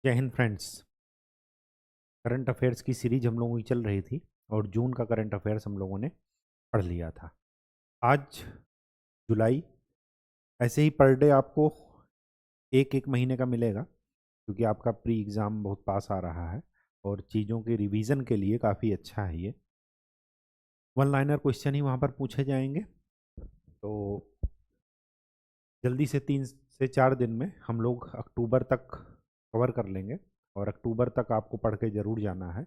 जय Hind friends. Current affairs की series हम लोगों की चल रही थी और जून का करंट अफेयर्स हम लोगों ने पढ़ लिया था। आज जुलाई। ऐसे ही पर डे आपको एक एक महीने का मिलेगा क्योंकि आपका प्री एग्ज़ाम बहुत पास आ रहा है और चीज़ों के रिवीजन के लिए काफ़ी अच्छा है ये। वन लाइनर क्वेश्चन ही वहाँ पर पूछे जाएंगे, तो जल्दी से 3 से 4 दिन में हम लोग अक्टूबर तक कवर कर लेंगे और अक्टूबर तक आपको पढ़ के ज़रूर जाना है।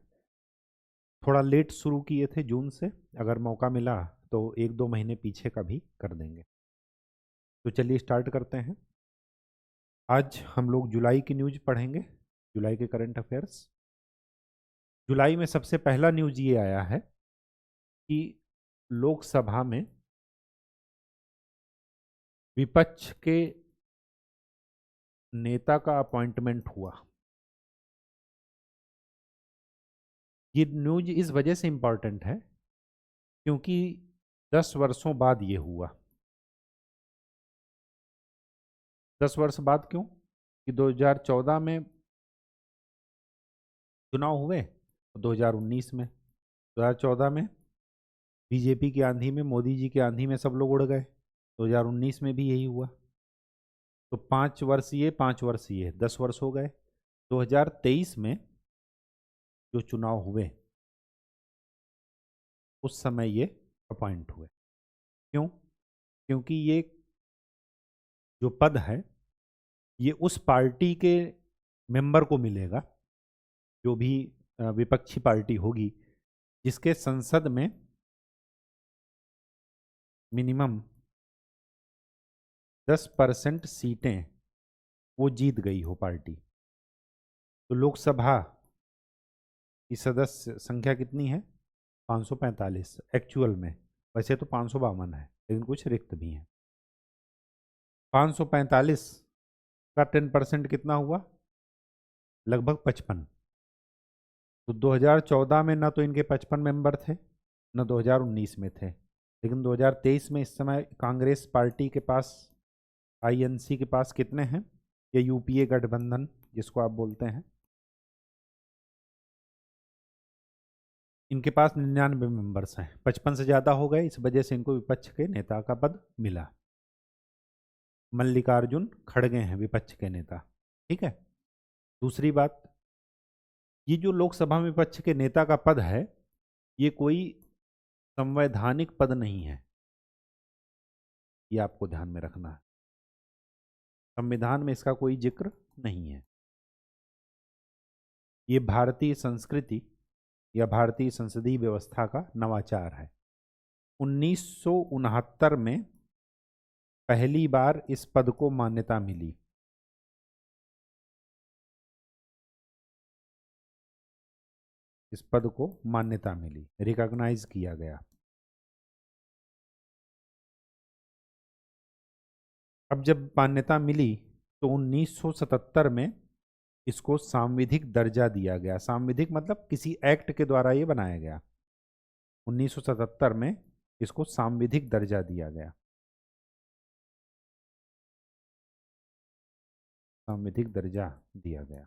थोड़ा लेट शुरू किए थे जून से, अगर मौका मिला तो 1-2 महीने पीछे का भी कर देंगे। तो चलिए स्टार्ट करते हैं। आज हम लोग जुलाई की न्यूज़ पढ़ेंगे, जुलाई के करंट अफेयर्स। जुलाई में सबसे पहला न्यूज़ ये आया है कि लोकसभा में विपक्ष के नेता का अपॉइंटमेंट हुआ। ये न्यूज़ इस वजह से इम्पॉर्टेंट है क्योंकि 10 वर्षों बाद ये हुआ। 10 वर्ष बाद क्यों? कि 2014 में चुनाव हुए, 2019 में, 2014 में बीजेपी की आंधी में, मोदी जी की आंधी में सब लोग उड़ गए। 2019 में भी यही हुआ। तो 5 वर्ष ये, 5 वर्ष ये, 10 वर्ष हो गए। 2023 में जो चुनाव हुए उस समय ये अपॉइंट हुए। क्यों? क्योंकि ये जो पद है ये उस पार्टी के मेंबर को मिलेगा, जो भी विपक्षी पार्टी होगी, जिसके संसद में मिनिमम 10% सीटें वो जीत गई हो पार्टी। तो लोकसभा की सदस्य संख्या कितनी है? 545 एक्चुअल में। वैसे तो 552 है, लेकिन कुछ रिक्त भी हैं। 545 का 10% कितना हुआ? लगभग 55। तो 2014 में ना तो इनके 55 मेंबर थे, न 2019 में थे, लेकिन 2023 में इस समय कांग्रेस पार्टी के पास, आईएनसी के पास कितने हैं? या यूपीए गठबंधन जिसको आप बोलते हैं, इनके पास 99 मेंबर्स हैं। 55 से ज़्यादा हो गए, इस वजह से इनको विपक्ष के नेता का पद मिला। मल्लिकार्जुन खड़गे हैं विपक्ष के नेता। ठीक है। दूसरी बात, ये जो लोकसभा में विपक्ष के नेता का पद है ये कोई संवैधानिक पद नहीं है, ये आपको ध्यान में रखना है। संविधान में इसका कोई जिक्र नहीं है। ये भारतीय संस्कृति या भारतीय संसदीय व्यवस्था का नवाचार है। 1969 में पहली बार इस पद को मान्यता मिली। इस पद को मान्यता मिली, रिकॉग्नाइज किया गया। अब जब मान्यता मिली तो 1977 में इसको सांविधिक दर्जा दिया गया। सांविधिक मतलब किसी एक्ट के द्वारा ये बनाया गया। 1977 में इसको सांविधिक दर्जा दिया गया। सांविधिक दर्जा दिया गया।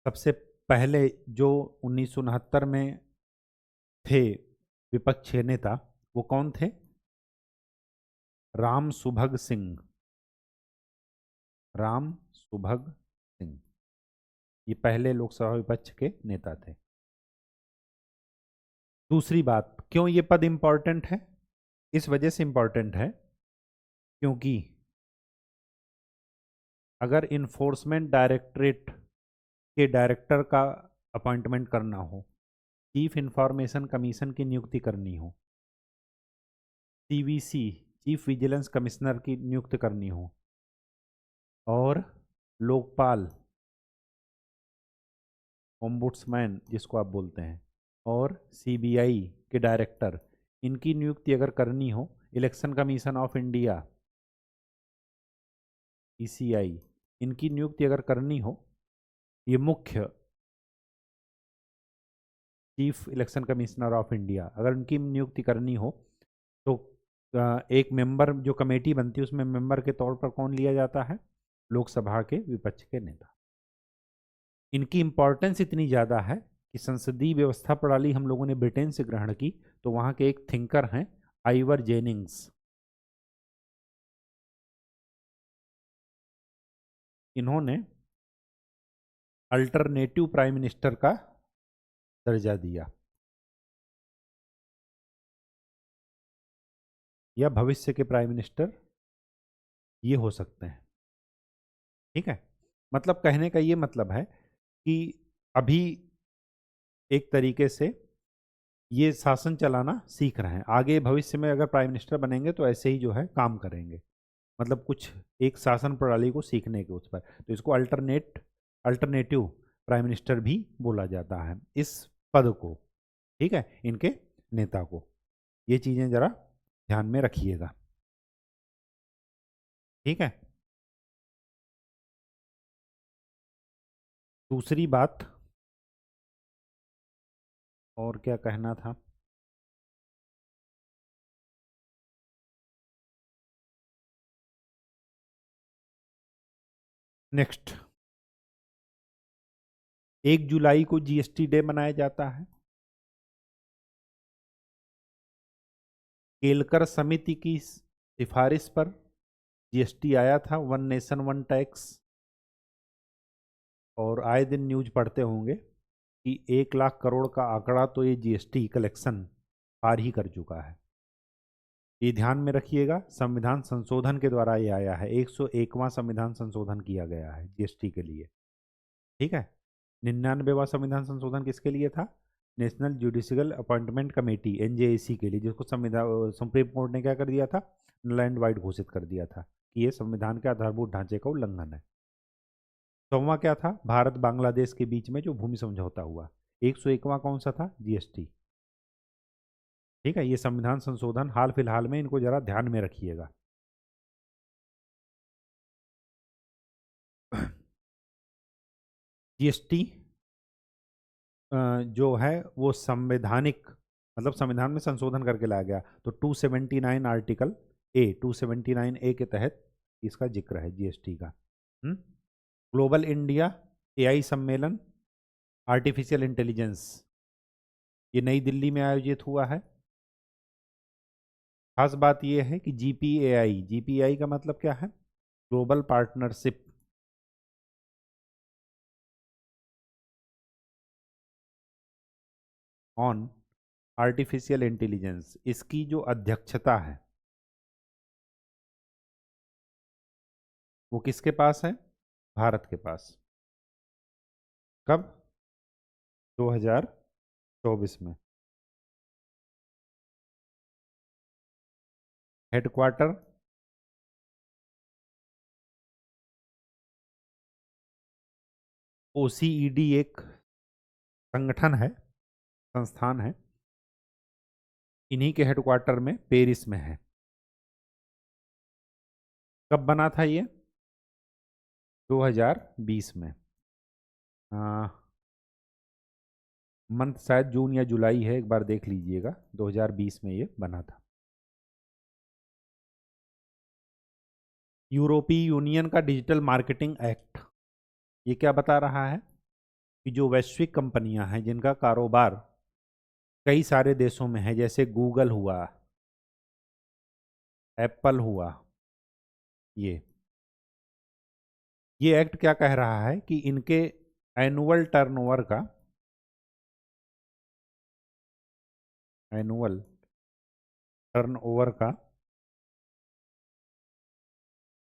सबसे पहले जो 1969 में थे विपक्षी नेता, वो कौन थे? राम सुभग सिंह। राम सुभग सिंह ये पहले लोकसभा विपक्ष के नेता थे। दूसरी बात, क्यों ये पद इंपॉर्टेंट है? इस वजह से इंपॉर्टेंट है क्योंकि अगर इन्फोर्समेंट डायरेक्टरेट के डायरेक्टर का अपॉइंटमेंट करना हो, चीफ इंफॉर्मेशन कमीशन की नियुक्ति करनी हो, सीवीसी चीफ विजिलेंस कमिश्नर की नियुक्ति करनी हो, और लोकपाल ओम्बुड्समैन जिसको आप बोलते हैं, और सीबीआई के डायरेक्टर, इनकी नियुक्ति अगर करनी हो, election commission of India ECI, इनकी नियुक्ति अगर करनी हो, ये मुख्य chief election commissioner of India, अगर उनकी नियुक्ति करनी हो तो एक मेंबर जो कमेटी बनती है उसमें मेंबर के तौर पर कौन लिया जाता है? लोकसभा के विपक्ष के नेता। इनकी इंपॉर्टेंस इतनी ज़्यादा है कि संसदीय व्यवस्था प्रणाली हम लोगों ने ब्रिटेन से ग्रहण की, तो वहाँ के एक थिंकर हैं आइवर जेनिंग्स। इन्होंने अल्टरनेटिव प्राइम मिनिस्टर का दर्जा दिया, या भविष्य के प्राइम मिनिस्टर ये हो सकते हैं। ठीक है, मतलब कहने का ये मतलब है कि अभी एक तरीके से ये शासन चलाना सीख रहे हैं, आगे भविष्य में अगर प्राइम मिनिस्टर बनेंगे तो ऐसे ही जो है काम करेंगे, मतलब कुछ एक शासन प्रणाली को सीखने के उस पर, तो इसको अल्टरनेटिव प्राइम मिनिस्टर भी बोला जाता है इस पद को। ठीक है, इनके नेता को। ये चीजें जरा ध्यान में रखिएगा। ठीक है, दूसरी बात और क्या कहना था, नेक्स्ट 1 जुलाई को जीएसटी डे मनाया जाता है। केलकर समिति की सिफारिश पर जीएसटी आया था, वन नेशन वन टैक्स। और आए दिन न्यूज पढ़ते होंगे कि 1 लाख करोड़ का आंकड़ा तो ये जीएसटी कलेक्शन पार ही कर चुका है। ये ध्यान में रखिएगा, संविधान संशोधन के द्वारा ये आया है, 101वां संविधान संशोधन किया गया है जीएसटी के लिए। ठीक है, 99वां संविधान संशोधन किसके लिए था? National judicial appointment committee NJAC के लिए, जिसको संविधान सुप्रीम कोर्ट ने क्या कर दिया था, नल एंड वाइड घोषित कर दिया था कि ये संविधान के आधारभूत ढांचे का उल्लंघन है। 100वां क्या था? भारत बांग्लादेश के बीच में जो भूमि समझौता हुआ। 101वां कौन सा था? जीएसटी। ठीक है, ये संविधान संशोधन हाल फिलहाल में, इनको जरा ध्यान में रखिएगा। जीएसटी जो है वो संवैधानिक, मतलब संविधान में संशोधन करके लाया गया, तो 279 आर्टिकल ए 279 ए के तहत इसका जिक्र है जीएसटी का। ग्लोबल इंडिया एआई सम्मेलन आर्टिफिशियल इंटेलिजेंस, ये नई दिल्ली में आयोजित हुआ है। खास बात यह है कि जीपीएआई, जीपीएआई का मतलब क्या है? Global partnership on artificial intelligence, इसकी जो अध्यक्षता है वो किसके पास है? भारत के पास। कब? 2024 में। हेडक्वार्टर ओसीईडी एक संगठन है, संस्थान है, इन्हीं के हेडक्वार्टर में पेरिस में है। कब बना था ये? 2020 में। मंथ शायद जून या जुलाई है, एक बार देख लीजिएगा। 2020 में ये बना था। यूरोपीय यूनियन का डिजिटल मार्केटिंग एक्ट, ये क्या बता रहा है कि जो वैश्विक कंपनियां हैं जिनका कारोबार कई सारे देशों में है, जैसे गूगल हुआ, एप्पल हुआ, ये एक्ट क्या कह रहा है कि इनके एनुअल टर्नओवर का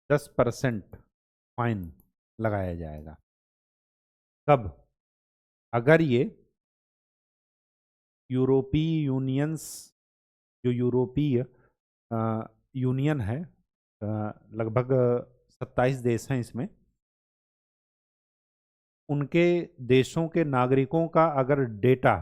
10% फाइन लगाया जाएगा। कब? अगर ये यूरोपीय यूनियंस, जो यूरोपीय यूनियन है, लगभग 27 देश हैं इसमें, उनके देशों के नागरिकों का अगर डेटा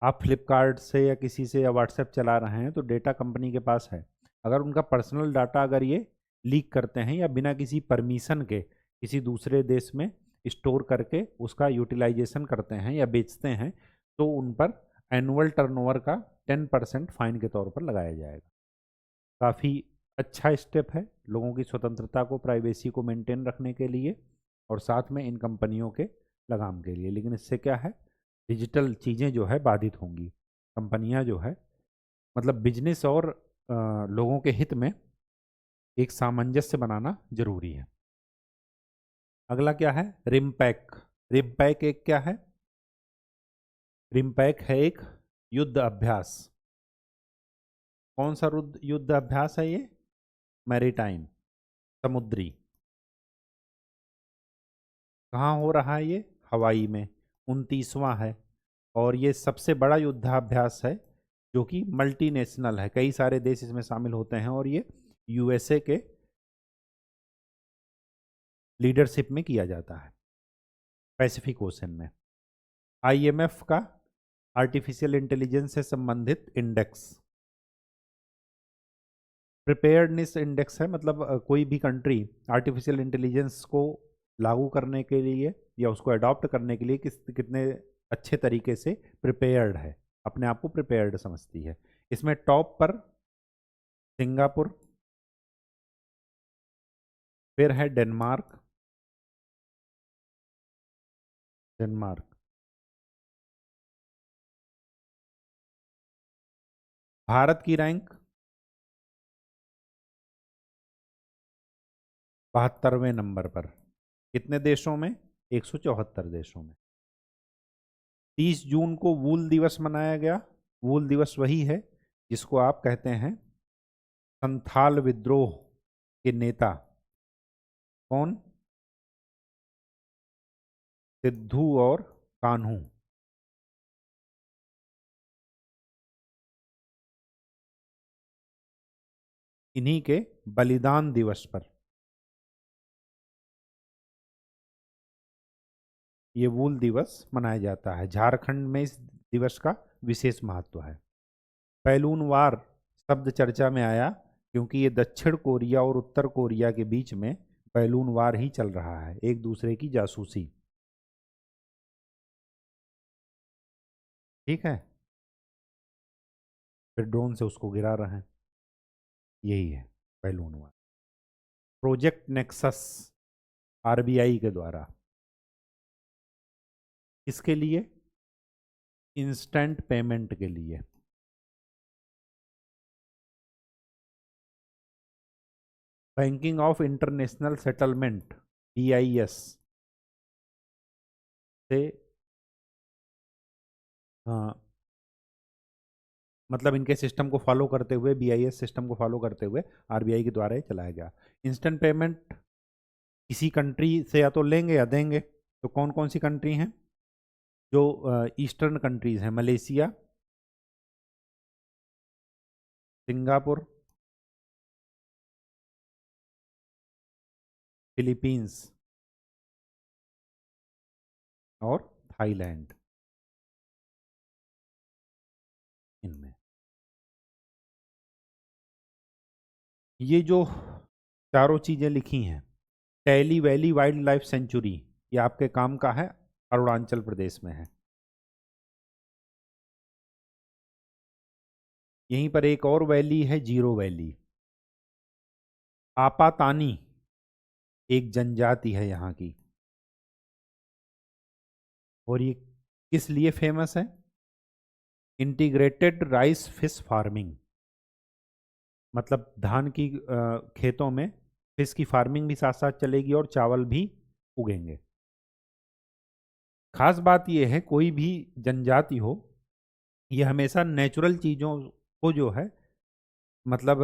आप फ्लिपकार्ट से या किसी से या व्हाट्सएप चला रहे हैं तो डेटा कंपनी के पास है, अगर उनका पर्सनल डाटा अगर ये लीक करते हैं या बिना किसी परमिशन के किसी दूसरे देश में स्टोर करके उसका यूटिलाइजेशन करते हैं या बेचते हैं, तो उन पर एनुअल टर्नओवर का 10% फाइन के तौर पर लगाया जाएगा। काफ़ी अच्छा स्टेप है लोगों की स्वतंत्रता को, प्राइवेसी को मेंटेन रखने के लिए, और साथ में इन कंपनियों के लगाम के लिए। लेकिन इससे क्या है, डिजिटल चीज़ें जो है बाधित होंगी। कंपनियां जो है, मतलब बिजनेस और लोगों के हित में एक सामंजस्य बनाना जरूरी है। अगला क्या है, रिम्पैक। रिम्पैक एक क्या है, रिम्पैक है एक युद्ध अभ्यास। कौन सा युद्ध अभ्यास है ये, मैरीटाइम, समुद्री। कहाँ हो रहा है ये, हवाई में, 29वां है। और ये सबसे बड़ा युद्धाभ्यास है जो कि मल्टीनेशनल है, कई सारे देश इसमें शामिल होते हैं, और ये यूएसए के लीडरशिप में किया जाता है, पैसिफिक ओशन में। आईएमएफ का आर्टिफिशियल इंटेलिजेंस से संबंधित इंडेक्स, प्रिपेयर्डनेस इंडेक्स है, मतलब कोई भी कंट्री आर्टिफिशियल इंटेलिजेंस को लागू करने के लिए या उसको अडॉप्ट करने के लिए कितने अच्छे तरीके से प्रिपेयर्ड है, अपने आप को प्रिपेयर्ड समझती है। इसमें टॉप पर सिंगापुर, फिर है डेनमार्क। डेनमार्क, भारत की रैंक 72वें नंबर पर। कितने देशों में, 174 देशों में। 30 जून को वूल दिवस मनाया गया। वूल दिवस वही है जिसको आप कहते हैं संथाल विद्रोह के नेता कौन, सिद्धू और कान्हू। इन्हीं के बलिदान दिवस पर ये वूल दिवस मनाया जाता है। झारखंड में इस दिवस का विशेष महत्व है। बैलून वार शब्द चर्चा में आया क्योंकि ये दक्षिण कोरिया और उत्तर कोरिया के बीच में बैलून वार ही चल रहा है, एक दूसरे की जासूसी। ठीक है, फिर ड्रोन से उसको गिरा रहे हैं, यही है बैलून वार। प्रोजेक्ट नेक्सस, आरबीआई के द्वारा, इसके लिए इंस्टेंट पेमेंट के लिए। Banking of international settlement, BIS से, हाँ, मतलब इनके सिस्टम को फॉलो करते हुए, बीआईएस सिस्टम को फॉलो करते हुए आरबीआई के द्वारा ये चलाया गया। इंस्टेंट पेमेंट किसी कंट्री से या तो लेंगे या देंगे, तो कौन कौन सी कंट्री हैं, जो ईस्टर्न कंट्रीज हैं, मलेशिया, सिंगापुर, फिलीपींस और थाईलैंड, इनमें ये जो चारों चीज़ें लिखी हैं, tally valley wild life sanctuary, ये आपके काम का है, अरुणाचल प्रदेश में है। यहीं पर एक और वैली है, जीरो वैली। आपातानी एक जनजाति है यहाँ की, और ये किस लिए फेमस है, इंटीग्रेटेड राइस फिश फार्मिंग, मतलब धान की खेतों में फिश की फार्मिंग भी साथ साथ चलेगी और चावल भी उगेंगे। खास बात यह है, कोई भी जनजाति हो, ये हमेशा नेचुरल चीज़ों को जो है, मतलब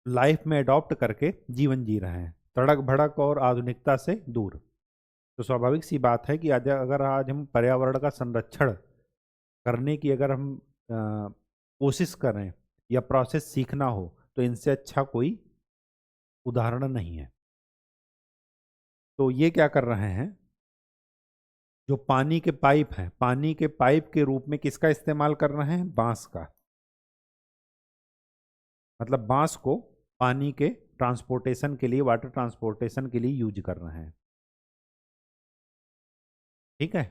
लाइफ में अडॉप्ट करके जीवन जी रहे हैं, तड़क भड़क और आधुनिकता से दूर। तो स्वाभाविक सी बात है कि आज अगर आज हम पर्यावरण का संरक्षण करने की अगर हम कोशिश करें या प्रोसेस सीखना हो, तो इनसे अच्छा कोई उदाहरण नहीं है। तो ये क्या कर रहे हैं, जो पानी के पाइप हैं, पानी के पाइप के रूप में किसका इस्तेमाल कर रहे हैं, बांस का। मतलब बांस को पानी के ट्रांसपोर्टेशन के लिए, वाटर ट्रांसपोर्टेशन के लिए यूज कर रहे हैं। ठीक है।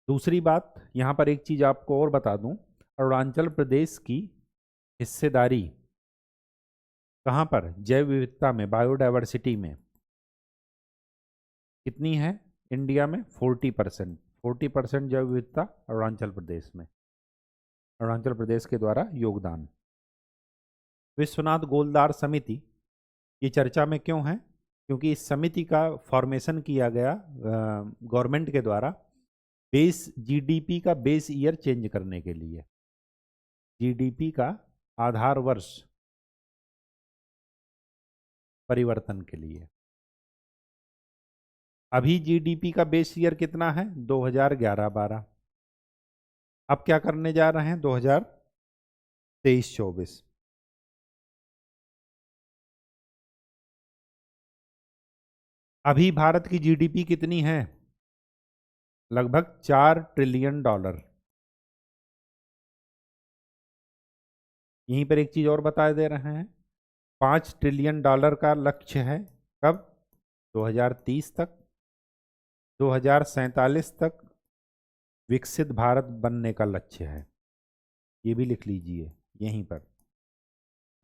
दूसरी बात, यहाँ पर एक चीज़ आपको और बता दूं, अरुणाचल प्रदेश की हिस्सेदारी कहाँ पर? जैव विविधता में, बायोडाइवर्सिटी में कितनी है इंडिया में? 40%। 40% जैव विविधता अरुणाचल प्रदेश में, अरुणाचल प्रदेश के द्वारा योगदान। विश्वनाथ गोलदार समिति ये चर्चा में क्यों है? क्योंकि इस समिति का फॉर्मेशन किया गया गवर्नमेंट के द्वारा बेस जीडीपी का बेस ईयर चेंज करने के लिए, जीडीपी का आधार वर्ष परिवर्तन के लिए। अभी जीडीपी का बेस ईयर कितना है? 2011-12। अब क्या करने जा रहे हैं? 2023-24। अभी भारत की जीडीपी कितनी है? लगभग $4 ट्रिलियन। यहीं पर एक चीज और बता दे रहे हैं, $5 ट्रिलियन का लक्ष्य है। कब? 2030 तक, 2047 तक विकसित भारत बनने का लक्ष्य है। ये भी लिख लीजिए यहीं पर।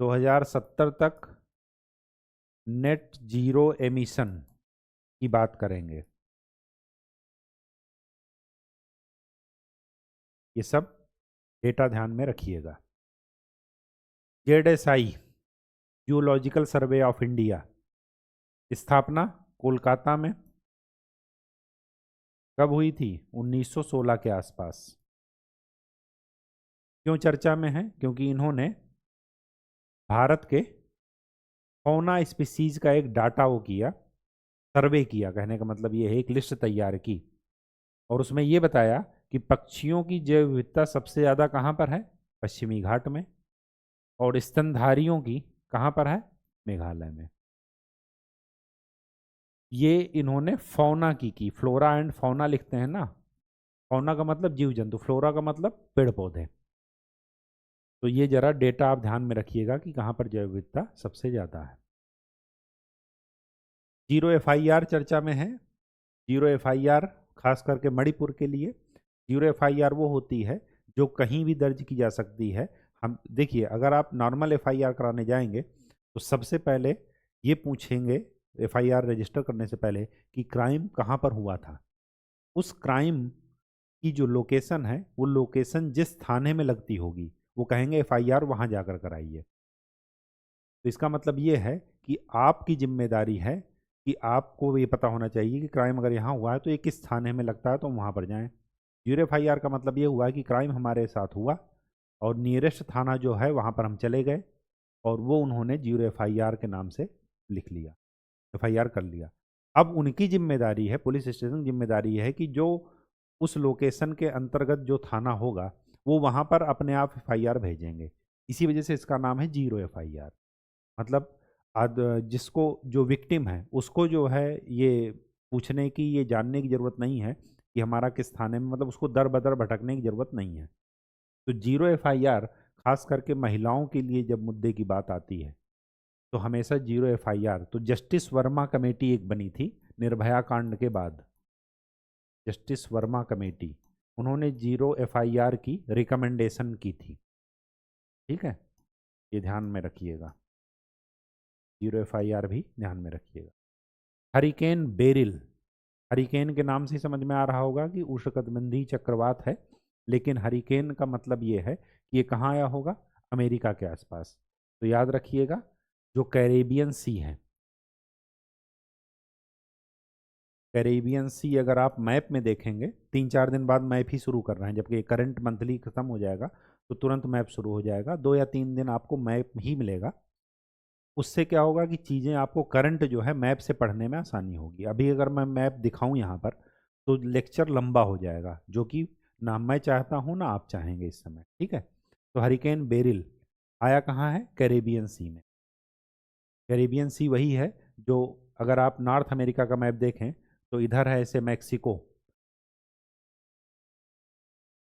2070 तक नेट जीरो एमिशन की बात करेंगे। ये सब डेटा ध्यान में रखिएगा। ZSI geological survey of India स्थापना कोलकाता में कब हुई थी? 1916 के आसपास। क्यों चर्चा में है? क्योंकि इन्होंने भारत के फौना स्पीसीज का एक डाटा वो किया, सर्वे किया, कहने का मतलब ये है एक लिस्ट तैयार की, और उसमें ये बताया कि पक्षियों की जैव विविधता सबसे ज़्यादा कहाँ पर है? पश्चिमी घाट में। और स्तनधारियों की कहाँ पर है? मेघालय में। ये इन्होंने फौना की फ्लोरा एंड फौना लिखते हैं ना, फौना का मतलब जीव जंतु, फ्लोरा का मतलब पेड़ पौधे। तो ये जरा डेटा आप ध्यान में रखिएगा कि कहाँ पर जैव विविधता सबसे ज़्यादा है। जीरो एफआईआर चर्चा में है। जीरो एफआईआर खास करके मणिपुर के लिए। जीरो एफआईआर वो होती है जो कहीं भी दर्ज की जा सकती है। हम देखिए, अगर आप नॉर्मल एफआईआर कराने जाएंगे तो सबसे पहले ये पूछेंगे एफआईआर रजिस्टर करने से पहले कि क्राइम कहाँ पर हुआ था। उस क्राइम की जो लोकेशन है वो लोकेशन जिस थाने में लगती होगी वो कहेंगे एफआईआर वहाँ जाकर कराइए। तो इसका मतलब ये है कि आपकी जिम्मेदारी है कि आपको ये पता होना चाहिए कि क्राइम अगर यहाँ हुआ है तो ये किस थाने में लगता है, तो वहाँ पर जाएं। जीरो एफआईआर का मतलब ये हुआ है कि क्राइम हमारे साथ हुआ और नियरेस्ट थाना जो है वहाँ पर हम चले गए और वो उन्होंने जीरो एफआईआर के नाम से लिख लिया, एफआईआर कर लिया। अब उनकी जिम्मेदारी है, पुलिस स्टेशन की जिम्मेदारी है कि जो उस लोकेशन के अंतर्गत जो थाना होगा वो वहाँ पर अपने आप एफआईआर भेजेंगे। इसी वजह से इसका नाम है जीरो एफआईआर। मतलब आज जिसको जो विक्टिम है उसको जो है ये पूछने की, ये जानने की ज़रूरत नहीं है कि हमारा किस थाने में, मतलब उसको दर बदर भटकने की ज़रूरत नहीं है। तो जीरो एफआईआर खास करके महिलाओं के लिए जब मुद्दे की बात आती है तो हमेशा जीरो एफआईआर। तो जस्टिस वर्मा कमेटी एक बनी थी निर्भया कांड के बाद, जस्टिस वर्मा कमेटी, उन्होंने जीरो एफआईआर की रिकमेंडेशन की थी। ठीक है, ये ध्यान में रखिएगा, जीरो एफआईआर भी ध्यान में रखिएगा। हरिकेन बेरिल, हरिकेन के नाम से ही समझ में आ रहा होगा कि उष्णकटिबंधीय चक्रवात है, लेकिन हरिकेन का मतलब ये है कि ये कहाँ आया होगा? अमेरिका के आसपास। तो याद रखिएगा जो कैरेबियन सी है, कैरेबियन सी अगर आप मैप में देखेंगे, 3-4 दिन बाद मैप ही शुरू कर रहे हैं, जबकि करंट मंथली खत्म हो जाएगा तो तुरंत मैप शुरू हो जाएगा। 2 या 3 दिन आपको मैप ही मिलेगा। उससे क्या होगा कि चीज़ें आपको करंट जो है मैप से पढ़ने में आसानी होगी। अभी अगर मैं मैप दिखाऊं यहाँ पर तो लेक्चर लंबा हो जाएगा, जो कि ना मैं चाहता हूँ ना आप चाहेंगे इस समय। ठीक है, तो हरिकेन बेरिल आया कहाँ है? कैरेबियन सी में। कैरेबियन सी वही है जो, अगर आप नॉर्थ अमेरिका का मैप देखें तो इधर है ऐसे मैक्सिको,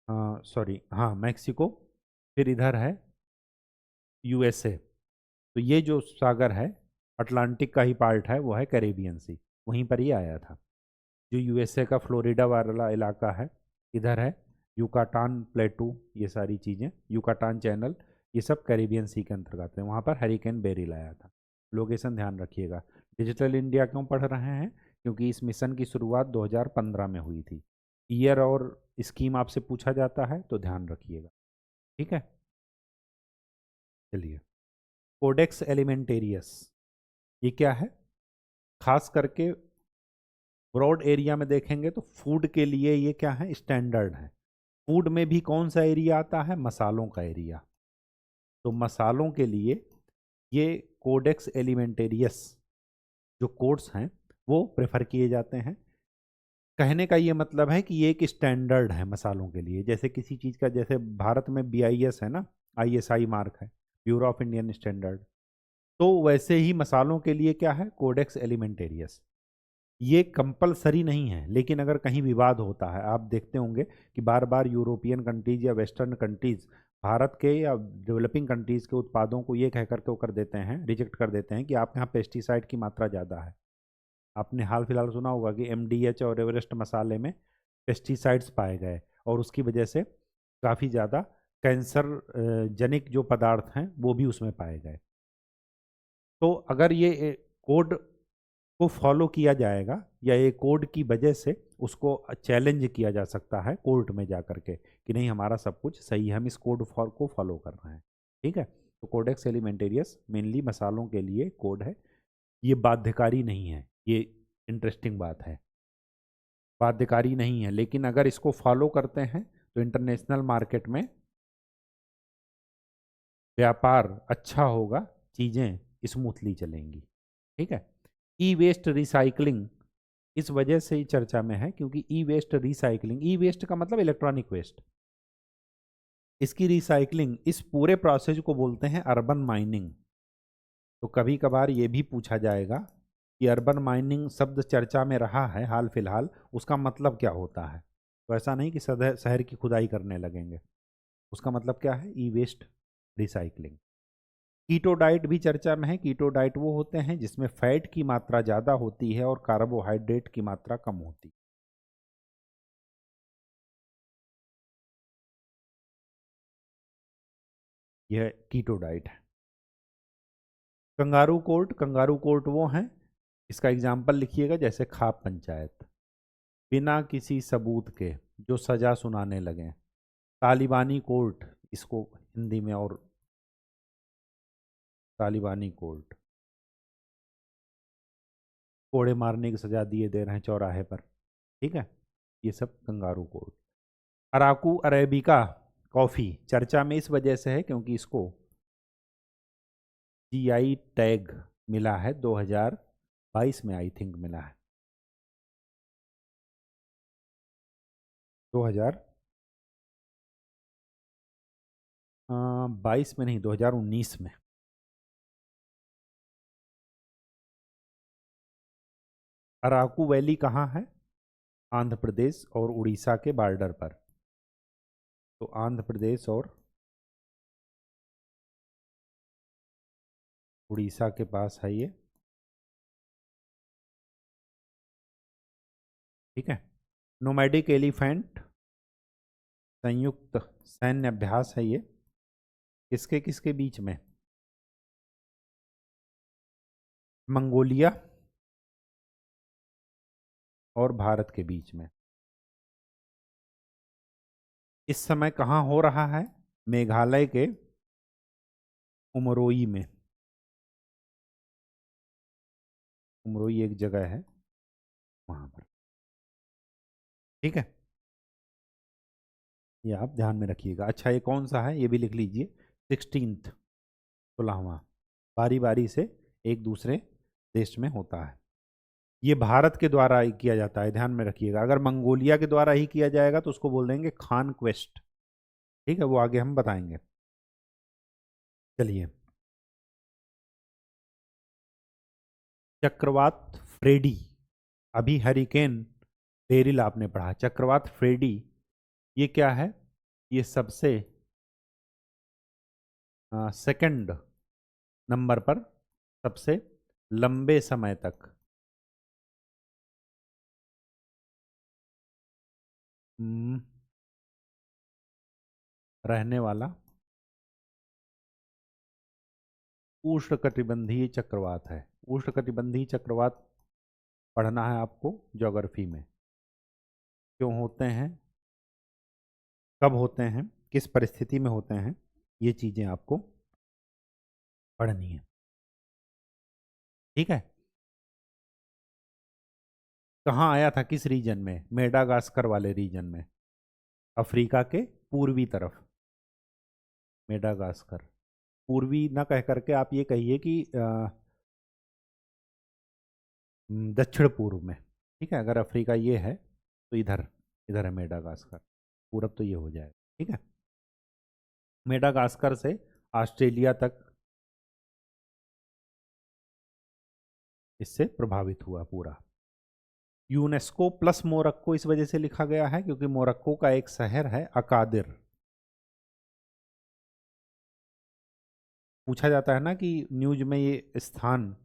सॉरी हाँ मैक्सिको, फिर इधर है यूएसए। तो ये जो सागर है अटलांटिक का ही पार्ट है, वो है कैरेबियन सी, वहीं पर ही आया था। जो यूएसए का फ्लोरिडा वाला इलाका है, इधर है युकाटान प्लेटू, ये सारी चीज़ें, युकाटान चैनल, ये सब कैरिबियन सी के अंतर्गत है। वहाँ पर हरिकेन बेरिल आया था। लोकेशन ध्यान रखिएगा। डिजिटल इंडिया क्यों पढ़ रहे हैं? क्योंकि इस मिशन की शुरुआत 2015 में हुई थी। ईयर और स्कीम आपसे पूछा जाता है तो ध्यान रखिएगा। ठीक है, चलिए। कोडेक्स एलिमेंटेरियस ये क्या है? खास करके ब्रॉड एरिया में देखेंगे तो फूड के लिए ये क्या है? स्टैंडर्ड है। फूड में भी कौन सा एरिया आता है? मसालों का एरिया। तो मसालों के लिए ये कोडेक्स एलिमेंटेरियस जो कोड्स हैं वो प्रेफर किए जाते हैं। कहने का ये मतलब है कि ये एक स्टैंडर्ड है मसालों के लिए। जैसे किसी चीज़ का, जैसे भारत में BIS है ना, ISI मार्क है, ब्यूरो ऑफ इंडियन स्टैंडर्ड। तो वैसे ही मसालों के लिए क्या है? Codex Alimentarius. ये कंपलसरी नहीं है, लेकिन अगर कहीं विवाद होता है, आप देखते होंगे कि बार बार यूरोपियन कंट्रीज या वेस्टर्न कंट्रीज भारत के या डेवलपिंग कंट्रीज के उत्पादों को ये कह करके वो कर देते हैं, रिजेक्ट कर देते हैं कि आपके यहाँ पेस्टिसाइड की मात्रा ज़्यादा है। आपने हाल फिलहाल सुना होगा कि MDH और एवरेस्ट मसाले में पेस्टिसाइड्स पाए गए और उसकी वजह से काफ़ी ज़्यादा कैंसर जनिक जो पदार्थ हैं वो भी उसमें पाए गए। तो अगर ये कोड को फॉलो किया जाएगा या ये कोड की वजह से उसको चैलेंज किया जा सकता है कोर्ट में जा करके कि नहीं, हमारा सब कुछ सही है, हम इस कोड को फॉलो कर रहे हैं। ठीक है, तो कोडेक्स एलिमेंटेरियस मेनली मसालों के लिए कोड है। ये बाध्यकारी नहीं है, ये इंटरेस्टिंग बात है। बाध्यकारी नहीं है, लेकिन अगर इसको फॉलो करते हैं तो इंटरनेशनल मार्केट में व्यापार अच्छा होगा, चीज़ें स्मूथली चलेंगी। ठीक है। ई वेस्ट रिसाइकलिंग इस वजह से ही चर्चा में है क्योंकि ई वेस्ट रिसाइकलिंग, ई वेस्ट का मतलब इलेक्ट्रॉनिक वेस्ट, इसकी रिसाइकलिंग, इस पूरे प्रोसेस को बोलते हैं अर्बन माइनिंग। तो कभी कभार ये भी पूछा जाएगा कि अर्बन माइनिंग शब्द चर्चा में रहा है हाल फिलहाल, उसका मतलब क्या होता है? तो ऐसा नहीं कि शहर की खुदाई करने लगेंगे। उसका मतलब क्या है? ई वेस्ट रिसाइकलिंग। कीटो डाइट भी चर्चा में है। कीटो डाइट वो होते हैं जिसमें फैट की मात्रा ज़्यादा होती है और कार्बोहाइड्रेट की मात्रा कम होती है। यह कीटो डाइट है। कंगारू कोर्ट वो हैं, इसका एग्जाम्पल लिखिएगा, जैसे खाप पंचायत, बिना किसी सबूत के जो सजा सुनाने लगे। तालिबानी कोर्ट, इसको हिंदी में, और तालिबानी कोर्ट, कोड़े मारने की सजा दिए दे रहे हैं चौराहे पर। ठीक है, ये सब kangaroo court. Araku arabica coffee चर्चा में इस वजह से है क्योंकि इसको GI टैग मिला है, 2022 में आई थिंक मिला है। 2022 में नहीं, 2019 में। अराकू वैली कहाँ है? आंध्र प्रदेश और उड़ीसा के बॉर्डर पर। तो आंध्र प्रदेश और उड़ीसा के पास है ये। ठीक है। नोमैडिक एलिफेंट संयुक्त सैन्य अभ्यास है ये। किसके किसके बीच में? मंगोलिया और भारत के बीच में। इस समय कहाँ हो रहा है? मेघालय के उमरोई में। उमरोई एक जगह है वहां पर। ठीक है, ये आप ध्यान में रखिएगा। अच्छा, ये कौन सा है ये भी लिख लीजिए। 16th, 16वां। बारी बारी से एक दूसरे देश में होता है। ये भारत के द्वारा ही किया जाता है, ध्यान में रखिएगा। अगर मंगोलिया के द्वारा ही किया जाएगा तो उसको बोल देंगे खान क्वेस्ट। ठीक है, वो आगे हम बताएंगे। चलिए। चक्रवात फ्रेडी, अभी हरिकेन बेरिल आपने पढ़ा, चक्रवात फ्रेडी ये क्या है? ये सबसे सेकंड नंबर पर सबसे लंबे समय तक हम्म, रहने वाला उष्णकटिबंधीय चक्रवात है। उष्णकटिबंधीय चक्रवात पढ़ना है आपको ज्योग्राफी में। क्यों होते हैं, कब होते हैं, किस परिस्थिति में होते हैं, ये चीज़ें आपको पढ़नी है। ठीक है। कहाँ आया था, किस रीजन में? मेडागास्कर वाले रीजन में, अफ्रीका के पूर्वी तरफ। मेडागास्कर पूर्वी ना कह करके आप ये कहिए कि दक्षिण पूर्व में। ठीक है, अगर अफ्रीका ये है तो इधर इधर है मेडागास्कर, पूरब तो ये हो जाएगा। ठीक है, मेडागास्कर से ऑस्ट्रेलिया तक इससे प्रभावित हुआ पूरा। यूनेस्को प्लस मोरक्को इस वजह से लिखा गया है क्योंकि मोरक्को का एक शहर है अकादिर। पूछा जाता है ना कि न्यूज में ये स्थान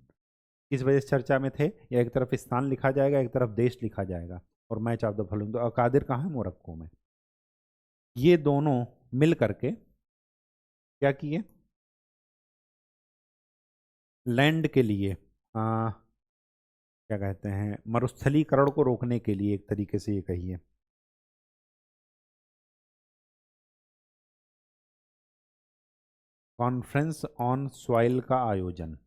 किस वजह से चर्चा में थे, या एक तरफ स्थान लिखा जाएगा, एक तरफ देश लिखा जाएगा, और मैच ऑफ द फॉलोइंग। तो अकादिर कहाँ है? मोरक्को में। ये दोनों मिल करके क्या किए, लैंड के लिए क्या कहते हैं, मरुस्थलीकरण को रोकने के लिए, एक तरीके से ये कहिए, कॉन्फ्रेंस ऑन सॉइल का आयोजन।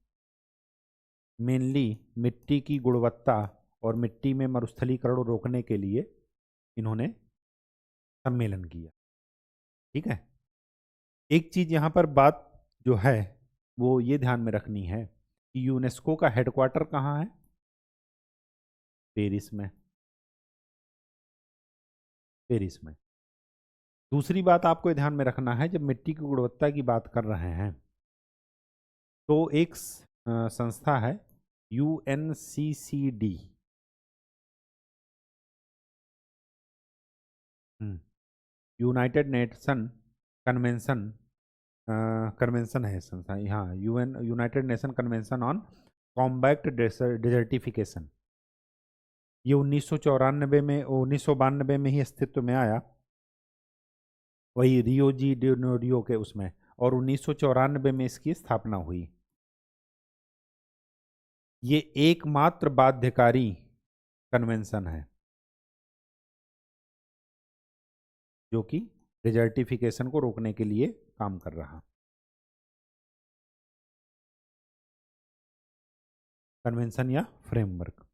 मेनली मिट्टी की गुणवत्ता और मिट्टी में मरुस्थलीकरण रोकने के लिए इन्होंने सम्मेलन किया। ठीक है, एक चीज यहाँ पर बात जो है वो ये ध्यान में रखनी है कि यूनेस्को का हेडक्वार्टर कहाँ है? पेरिस में। पेरिस में। दूसरी बात आपको ध्यान में रखना है, जब मिट्टी की गुणवत्ता की बात कर रहे हैं तो एक संस्था है UNCCD, United nation convention, convention है संस्था, हाँ, United nation convention on combat desertification. ये 1992 में ही अस्तित्व में आया, वही रियो जी डेनेरियो के उसमें, और 1994 में इसकी स्थापना हुई। ये एकमात्र बाध्यकारी कन्वेंशन है जो कि डिजर्टिफिकेशन को रोकने के लिए काम कर रहा। कन्वेंशन या फ्रेमवर्क।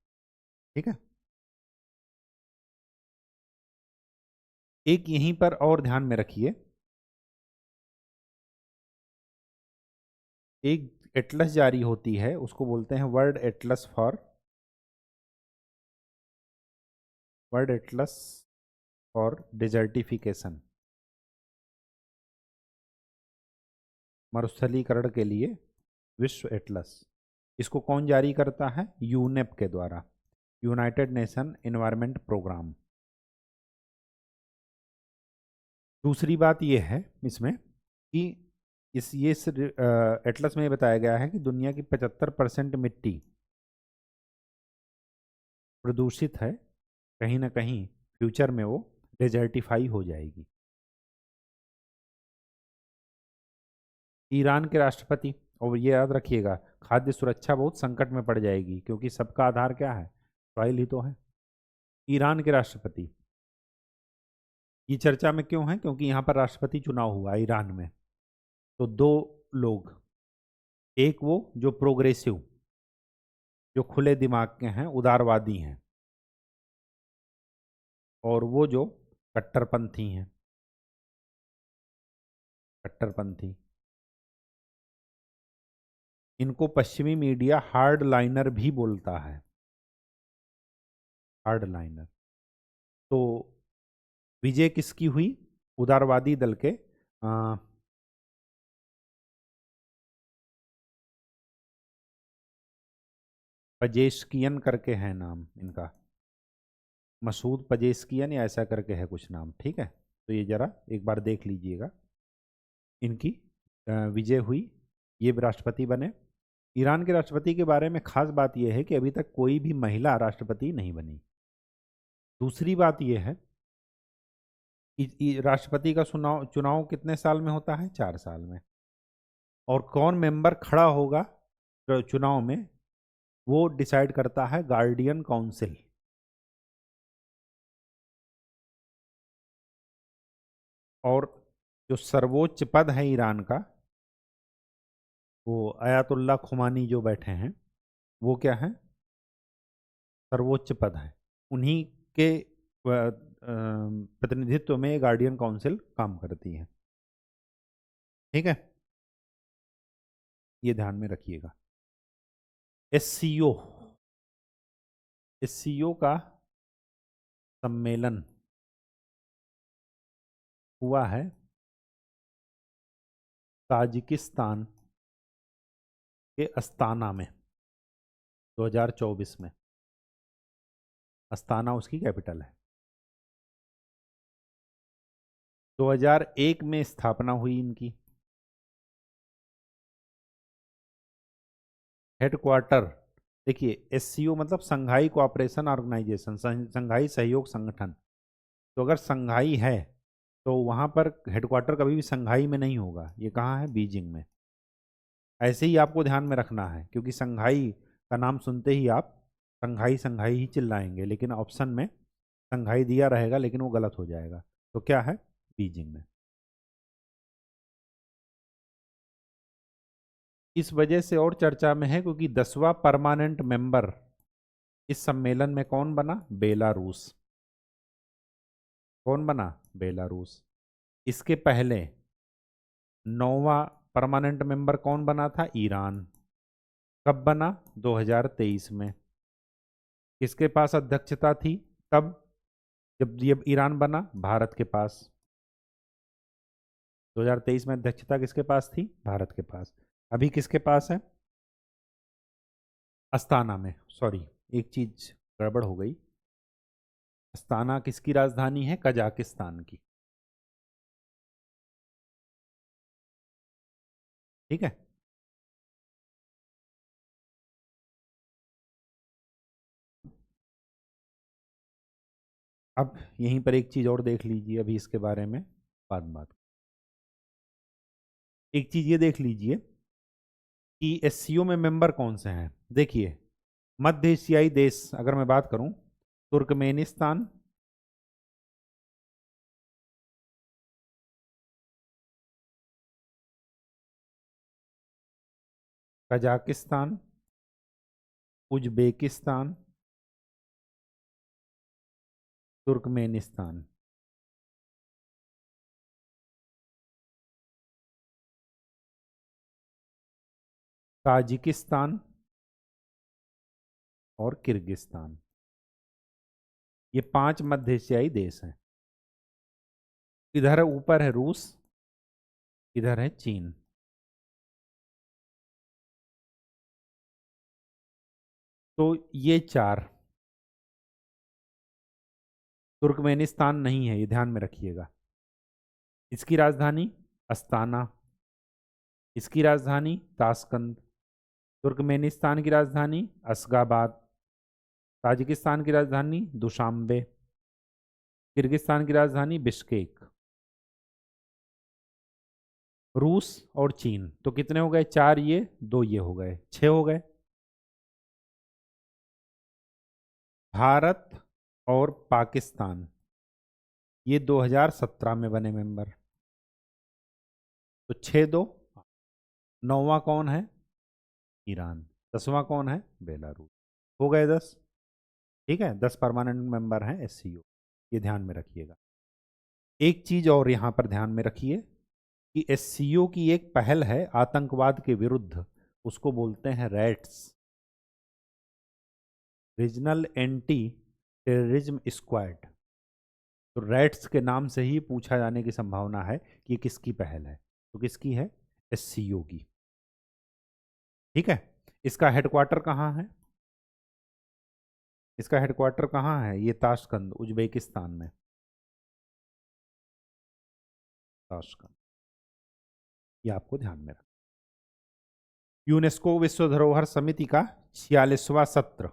ठीक है, एक यहीं पर और ध्यान में रखिए, एक एटलस जारी होती है, उसको बोलते हैं वर्ल्ड एटलस फॉर डिजर्टिफिकेशन, मरुस्थलीकरण के लिए विश्व एटलस। इसको कौन जारी करता है? यूनेप के द्वारा, यूनाइटेड नेशन एनवायरनमेंट प्रोग्राम। दूसरी बात यह है इसमें कि इस एटलस में बताया गया है कि दुनिया की 75% मिट्टी प्रदूषित है, कहीं ना कहीं फ्यूचर में वो डेजर्टिफाई हो जाएगी। ईरान के राष्ट्रपति, और ये याद रखिएगा, खाद्य सुरक्षा बहुत संकट में पड़ जाएगी क्योंकि सबका आधार क्या है? सॉइल ही तो है। ईरान के राष्ट्रपति, ये चर्चा में क्यों है? क्योंकि यहाँ पर राष्ट्रपति चुनाव हुआ ईरान में, तो दो लोग, एक वो जो प्रोग्रेसिव, जो खुले दिमाग के हैं, उदारवादी हैं, और वो जो कट्टरपंथी हैं, कट्टरपंथी। इनको पश्चिमी मीडिया हार्ड लाइनर भी बोलता है, हार्ड लाइनर। तो विजय किसकी हुई? उदारवादी दल के पजेशकियन करके है नाम इनका, मसूद पजेशकियन या ऐसा करके है कुछ नाम। ठीक है, तो ये जरा एक बार देख लीजिएगा। इनकी विजय हुई, ये राष्ट्रपति बने। ईरान के राष्ट्रपति के बारे में खास बात यह है कि अभी तक कोई भी महिला राष्ट्रपति नहीं बनी। दूसरी बात यह है कि राष्ट्रपति का चुनाव कितने साल में होता है? 4 साल में। और कौन मेंबर खड़ा होगा चुनाव में, वो डिसाइड करता है गार्डियन काउंसिल। और जो सर्वोच्च पद है ईरान का, वो अयातुल्ला खुमानी जो बैठे हैं, वो क्या है, सर्वोच्च पद है। उन्हीं के प्रतिनिधित्व में गार्डियन काउंसिल काम करती है। ठीक है, ये ध्यान में रखिएगा। एससीओ, एससीओ का सम्मेलन हुआ है ताजिकिस्तान के अस्ताना में 2024 में। अस्ताना उसकी कैपिटल है। 2001 में स्थापना हुई इनकी। हेडक्वार्टर, देखिए एससीओ मतलब संघाई कोऑपरेशन ऑर्गेनाइजेशन, संघाई सहयोग संगठन। तो अगर संघाई है तो वहाँ पर हेडक्वार्टर कभी भी संघाई में नहीं होगा, ये कहाँ है, बीजिंग में। ऐसे ही आपको ध्यान में रखना है, क्योंकि संघाई का नाम सुनते ही आप संघाई संघाई ही चिल्लाएंगे, लेकिन ऑप्शन में संघाई दिया रहेगा लेकिन वो गलत हो जाएगा। तो क्या है, बीजिंग में। इस वजह से और चर्चा में है क्योंकि 10वां परमानेंट मेंबर इस सम्मेलन में कौन बना, बेलारूस। कौन बना, बेलारूस। इसके पहले 9वां परमानेंट मेंबर कौन बना था, ईरान। कब बना, 2023 में। किसके पास अध्यक्षता थी तब, जब ये ईरान बना, भारत के पास। 2023 में अध्यक्षता किसके पास थी, भारत के पास। अभी किसके पास है, अस्ताना में। सॉरी, एक चीज गड़बड़ हो गई। अस्ताना किसकी राजधानी है, कजाकिस्तान की। ठीक है। अब यहीं पर एक चीज और देख लीजिए, अभी इसके बारे में बाद में बात। एक चीज ये देख लीजिए कि एससीओ में मेंबर कौन से हैं। देखिए, मध्य एशियाई देश अगर मैं बात करूं, Turkmenistan, Kazakhstan, Uzbekistan, Turkmenistan. Tajikistan और किर्गिस्तान। ये 5 मध्य एशियाई देश हैं। इधर ऊपर है रूस, इधर है चीन। तो ये 4। तुर्कमेनिस्तान नहीं है, ये ध्यान में रखिएगा। इसकी राजधानी अस्ताना, इसकी राजधानी ताशकंद, तुर्कमेनिस्तान की राजधानी अशगाबाद, ताजिकिस्तान की राजधानी दुशांबे, किर्गिस्तान की राजधानी बिश्केक। रूस और चीन तो कितने हो गए, 4 ये, 2 ये हो गए, 6 हो गए। भारत और पाकिस्तान ये 2017 में बने मेंबर। तो 6 2। 9वां कौन है, ईरान। 10वां कौन है, बेलारूस। हो गए 10। ठीक है, 10 परमानेंट मेंबर हैं एससीओ, ये ध्यान में रखिएगा। एक चीज और यहां पर ध्यान में रखिए कि एससीओ की एक पहल है आतंकवाद के विरुद्ध, उसको बोलते हैं rats, regional anti terrorism squad. तो रैट्स के नाम से ही पूछा जाने की संभावना है कि किसकी पहल है। तो किसकी है, एससीओ की। ठीक है। इसका हेडक्वार्टर कहाँ है, इसका हेडक्वार्टर कहाँ है, ये ताशकंद, उज्बेकिस्तान में। ताशकंद, ये आपको ध्यान में रखना। यूनेस्को विश्व धरोहर समिति का 46वां सत्र,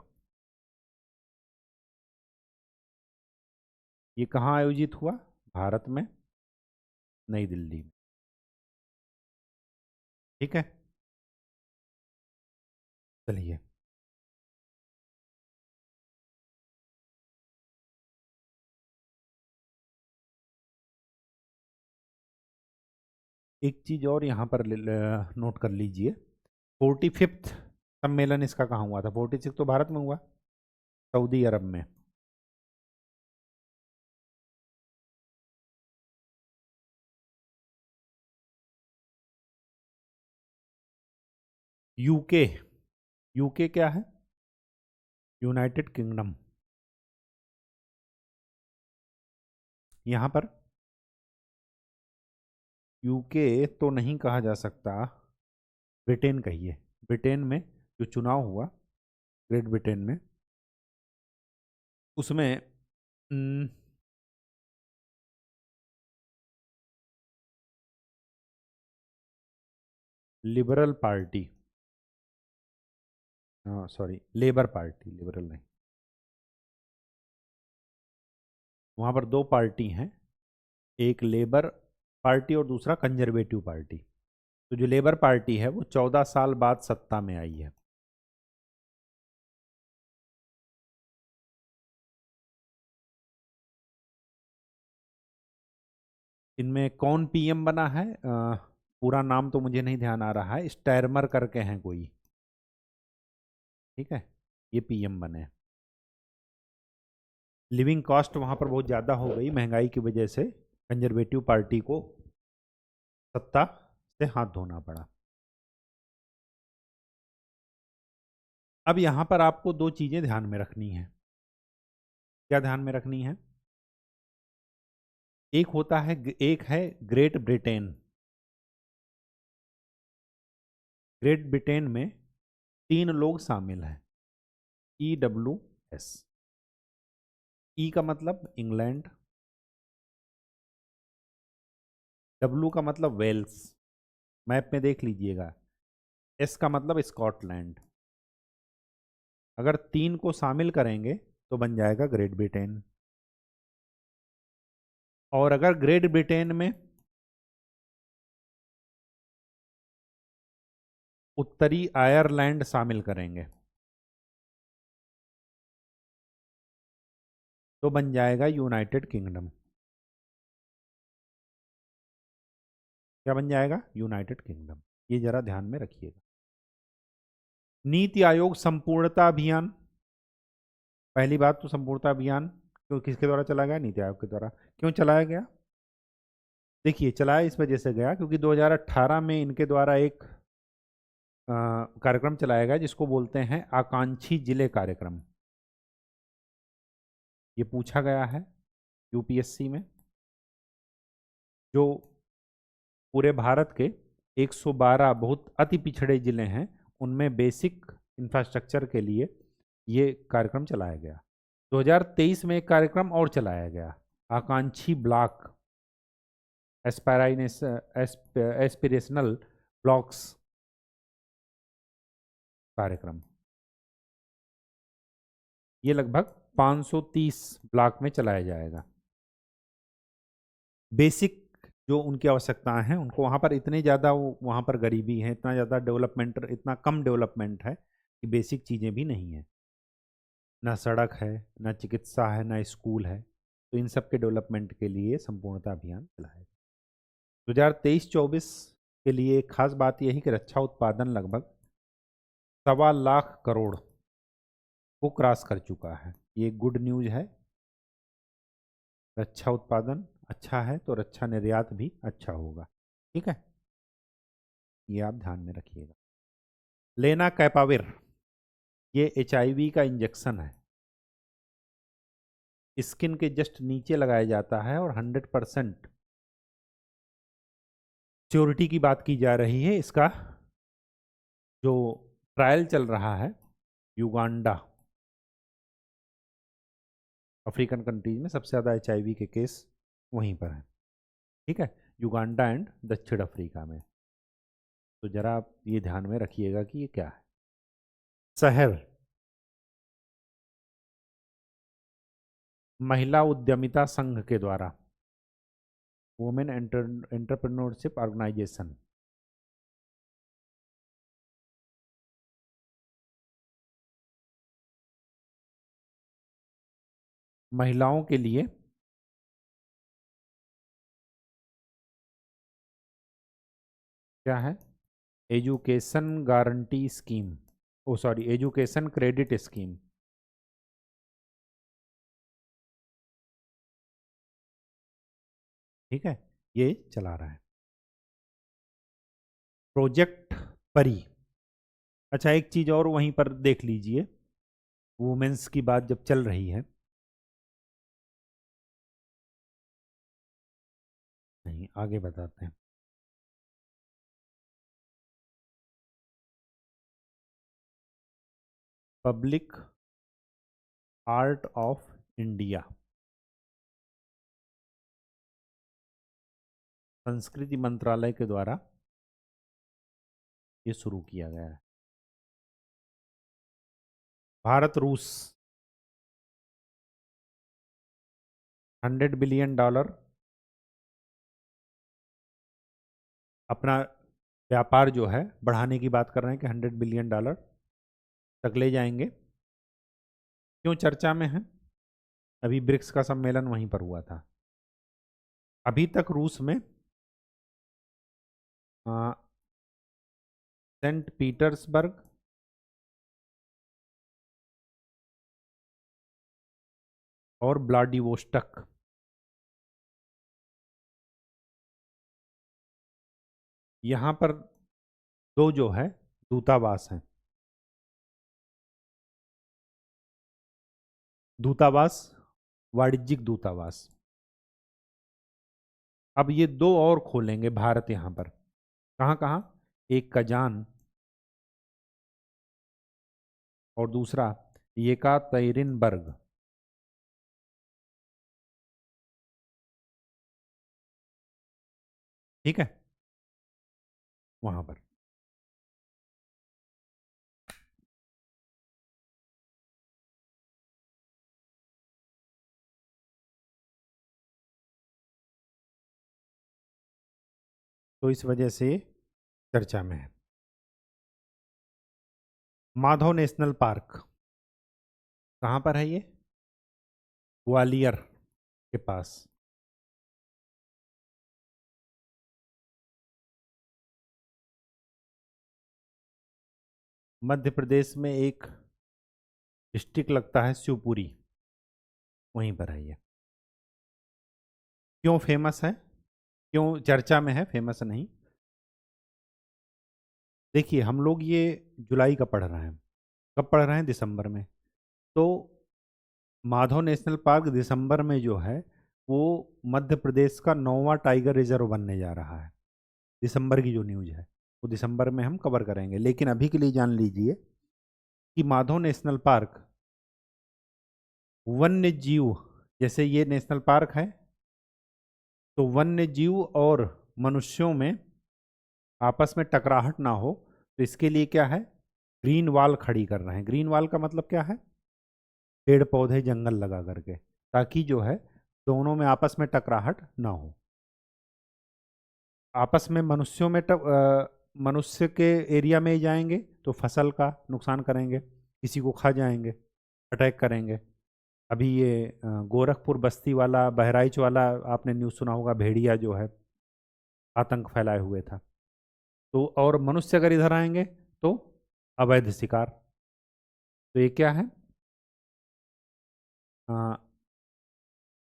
ये कहाँ आयोजित हुआ, भारत में, नई दिल्ली में। ठीक है, चलिए। एक चीज और यहाँ पर नोट कर लीजिए। 45th सम्मेलन इसका कहाँ हुआ था? 46 तो भारत में हुआ, सऊदी अरब में। यूके, यूके क्या है? United kingdom. यहाँ पर यूके तो नहीं कहा जा सकता, ब्रिटेन कहिए। ब्रिटेन में जो चुनाव हुआ, ग्रेट ब्रिटेन में, उसमें liberal party, sorry labour party, liberal नहीं, वहाँ पर दो पार्टी हैं, एक लेबर पार्टी और दूसरा कंजर्वेटिव पार्टी। तो जो लेबर पार्टी है वो 14 साल बाद सत्ता में आई है। इनमें कौन पीएम बना है? पूरा नाम तो मुझे नहीं ध्यान आ रहा है, स्टैरमर करके हैं कोई, ठीक है, ये पीएम बने। लिविंग कॉस्ट वहाँ पर बहुत ज़्यादा हो गई महंगाई की वजह से, कंजर्वेटिव पार्टी को सत्ता से हाथ धोना पड़ा। अब यहाँ पर आपको दो चीज़ें ध्यान में रखनी है। क्या ध्यान में रखनी है? एक होता है, एक है ग्रेट ब्रिटेन। ग्रेट ब्रिटेन में तीन लोग शामिल हैं, EWS। ई का मतलब इंग्लैंड, डब्लू का मतलब वेल्स, मैप में देख लीजिएगा, एस का मतलब स्कॉटलैंड। अगर तीन को शामिल करेंगे तो बन जाएगा ग्रेट ब्रिटेन। और अगर ग्रेट ब्रिटेन में उत्तरी आयरलैंड शामिल करेंगे तो बन जाएगा यूनाइटेड किंगडम। क्या बन जाएगा? United kingdom. ये जरा ध्यान में रखिएगा। नीति आयोग संपूर्णता अभियान, पहली बात तो संपूर्णता अभियान क्यों, किसके द्वारा चलाया गया? नीति आयोग के द्वारा। क्यों चलाया गया? देखिए, चलाया इस वजह से गया क्योंकि 2018 में इनके द्वारा एक कार्यक्रम चलाया गया जिसको बोलते हैं आकांक्षी जिले कार्यक्रम। ये पूछा गया है यूपीएससी में। जो पूरे भारत के 112 बहुत अति पिछड़े जिले हैं उनमें बेसिक इंफ्रास्ट्रक्चर के लिए ये कार्यक्रम चलाया गया। 2023 में एक कार्यक्रम और चलाया गया, आकांक्षी ब्लॉक एस्पिरेशनल ब्लॉक्स कार्यक्रम। ये लगभग 530 ब्लॉक में चलाया जाएगा। बेसिक जो उनकी आवश्यकताएं हैं उनको, वहाँ पर इतने ज़्यादा वहाँ पर गरीबी है, इतना ज़्यादा डेवलपमेंट, इतना कम डेवलपमेंट है कि बेसिक चीज़ें भी नहीं है, ना सड़क है, ना चिकित्सा है, ना स्कूल है। तो इन सब के डेवलपमेंट के लिए संपूर्णता अभियान चलाया। 2023-24 के लिए एक खास बात यह है कि रक्षा उत्पादन लगभग 1.25 लाख करोड़ को क्रॉस कर चुका है। ये गुड न्यूज है। रक्षा उत्पादन अच्छा है तो रक्षा निर्यात भी अच्छा होगा, ठीक है, ये आप ध्यान में रखिएगा। लेना कैपाविर, ये HIV का इंजेक्शन है, स्किन के जस्ट नीचे लगाया जाता है और 100% सिक्योरिटी की बात की जा रही है। इसका जो ट्रायल चल रहा है युगांडा, अफ्रीकन कंट्रीज में सबसे ज़्यादा HIV के केस वहीं पर हैं, ठीक है, युगांडा एंड दक्षिण अफ्रीका में। तो जरा आप ये ध्यान में रखिएगा कि ये क्या है। शहर महिला उद्यमिता संघ के द्वारा, वुमेन एंटरप्रेन्योरशिप ऑर्गेनाइजेशन, महिलाओं के लिए क्या है? एजुकेशन गारंटी स्कीम, ओ सॉरी, एजुकेशन क्रेडिट स्कीम। ठीक है, ये चला रहा है प्रोजेक्ट परी। अच्छा, एक चीज और वहीं पर देख लीजिए, वुमेन्स की बात जब चल रही है, नहीं आगे बताते हैं। पब्लिक आर्ट ऑफ इंडिया, संस्कृति मंत्रालय के द्वारा ये शुरू किया गया है। भारत रूस $100 बिलियन अपना व्यापार जो है बढ़ाने की बात कर रहे हैं कि $100 बिलियन तक ले जाएंगे। क्यों चर्चा में है? अभी ब्रिक्स का सम्मेलन वहीं पर हुआ था। अभी तक रूस में सेंट पीटर्सबर्ग और व्लादिवोस्टक, यहाँ पर दो जो है दूतावास हैं। दूतावास, वाणिज्यिक दूतावास। अब ये दो और खोलेंगे भारत यहाँ पर। कहाँ कहाँ? एक कजान और दूसरा येकातेरिनबर्ग। ठीक है, वहां पर। तो इस वजह से चर्चा में है। माधव नेशनल पार्क कहाँ पर है? ये ग्वालियर के पास। मध्य प्रदेश में एक डिस्ट्रिक्ट लगता है शिवपुरी, वहीं पर है ये। क्यों फेमस है? क्यों चर्चा में है? फेमस नहीं, देखिए हम लोग ये जुलाई का पढ़ रहे हैं, कब पढ़ रहे हैं? दिसंबर में। तो माधव नेशनल पार्क दिसंबर में जो है वो मध्य प्रदेश का 9वां टाइगर रिजर्व बनने जा रहा है। दिसंबर की जो न्यूज़ है वो दिसंबर में हम कवर करेंगे, लेकिन अभी के लिए जान लीजिए कि माधव नेशनल पार्क वन्य जीव, जैसे ये नेशनल पार्क है तो वन्य जीव और मनुष्यों में आपस में टकराहट ना हो, तो इसके लिए क्या है, ग्रीन वॉल खड़ी कर रहे हैं। ग्रीन वॉल का मतलब क्या है? पेड़ पौधे जंगल लगा करके, ताकि जो है दोनों में आपस में टकराहट ना हो। आपस में मनुष्यों में मनुष्य के एरिया में ही जाएंगे तो फसल का नुकसान करेंगे, किसी को खा जाएंगे, अटैक करेंगे। अभी ये गोरखपुर बस्ती वाला, बहराइच वाला आपने न्यूज़ सुना होगा, भेड़िया जो है आतंक फैलाए हुए था। तो और मनुष्य अगर इधर आएंगे तो अवैध शिकार। तो ये क्या है? अ,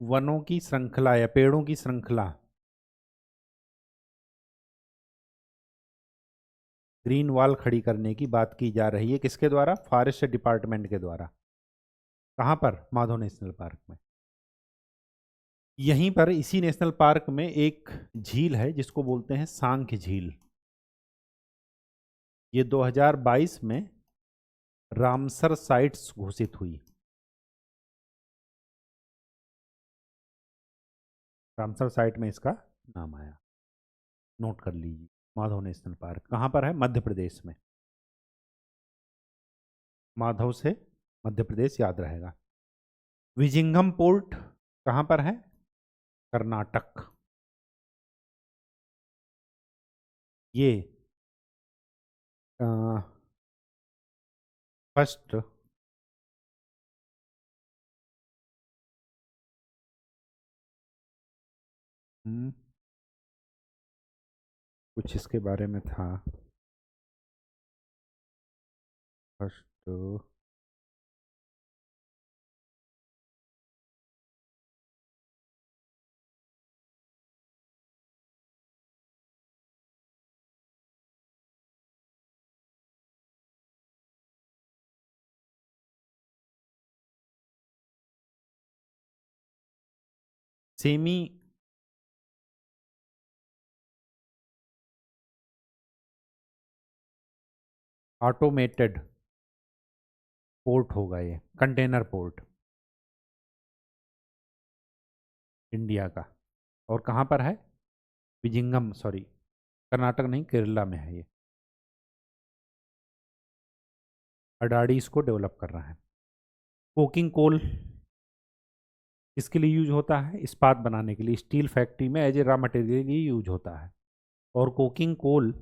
वनों की श्रृंखला या पेड़ों की श्रृंखला, ग्रीन वॉल खड़ी करने की बात की जा रही है। किसके द्वारा? फॉरेस्ट डिपार्टमेंट के द्वारा। कहाँ पर? माधव नेशनल पार्क में। यहीं पर इसी नेशनल पार्क में एक झील है जिसको बोलते हैं सांख्य झील। ये 2022 में रामसर साइट्स घोषित हुई। रामसर साइट में इसका नाम आया, नोट कर लीजिए। माधव नेशनल पार्क कहाँ पर है? मध्य प्रदेश में। माधव से मध्य प्रदेश याद रहेगा। विजिंघम पोर्ट कहाँ पर है? कर्नाटक। ये फर्स्ट कुछ इसके बारे में था फर्स्ट। सेमी ऑटोमेटेड पोर्ट होगा ये, कंटेनर पोर्ट इंडिया का। और कहाँ पर है? विजिंगम, सॉरी, कर्नाटक नहीं, केरला में है ये। अडाड़ी इसको डेवलप कर रहा है। कोकिंग कोल इसके लिए यूज होता है, इस्पात बनाने के लिए, स्टील फैक्ट्री में एज ए रॉ मटेरियल ये यूज होता है। और कोकिंग कोल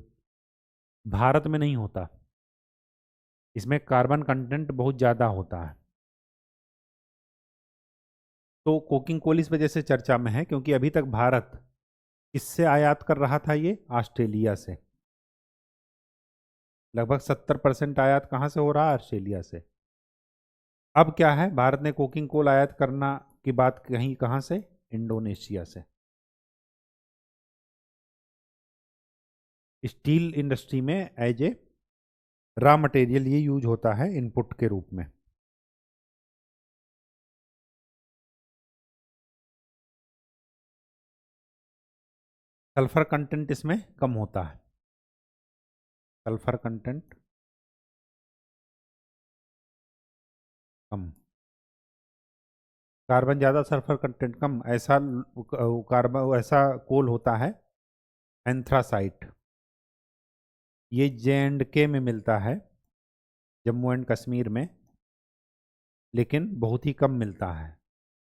भारत में नहीं होता, इसमें कार्बन कंटेंट बहुत ज़्यादा होता है। तो कोकिंग कोल इस वजह से चर्चा में है क्योंकि अभी तक भारत किससे आयात कर रहा था? ये ऑस्ट्रेलिया से। लगभग 70% आयात कहाँ से हो रहा है? ऑस्ट्रेलिया से। अब क्या है, भारत ने कोकिंग कोल आयात करना की बात कहीं कहाँ से? इंडोनेशिया से। स्टील इंडस्ट्री में एज ए रॉ मटेरियल ये यूज होता है इनपुट के रूप में। सल्फर कंटेंट इसमें कम होता है, सल्फर कंटेंट कम, कार्बन ज़्यादा सल्फर कंटेंट कम, ऐसा कार्बन ऐसा कोल होता है एंथ्रासाइट। ये J&K में मिलता है, जम्मू एंड कश्मीर में, लेकिन बहुत ही कम मिलता है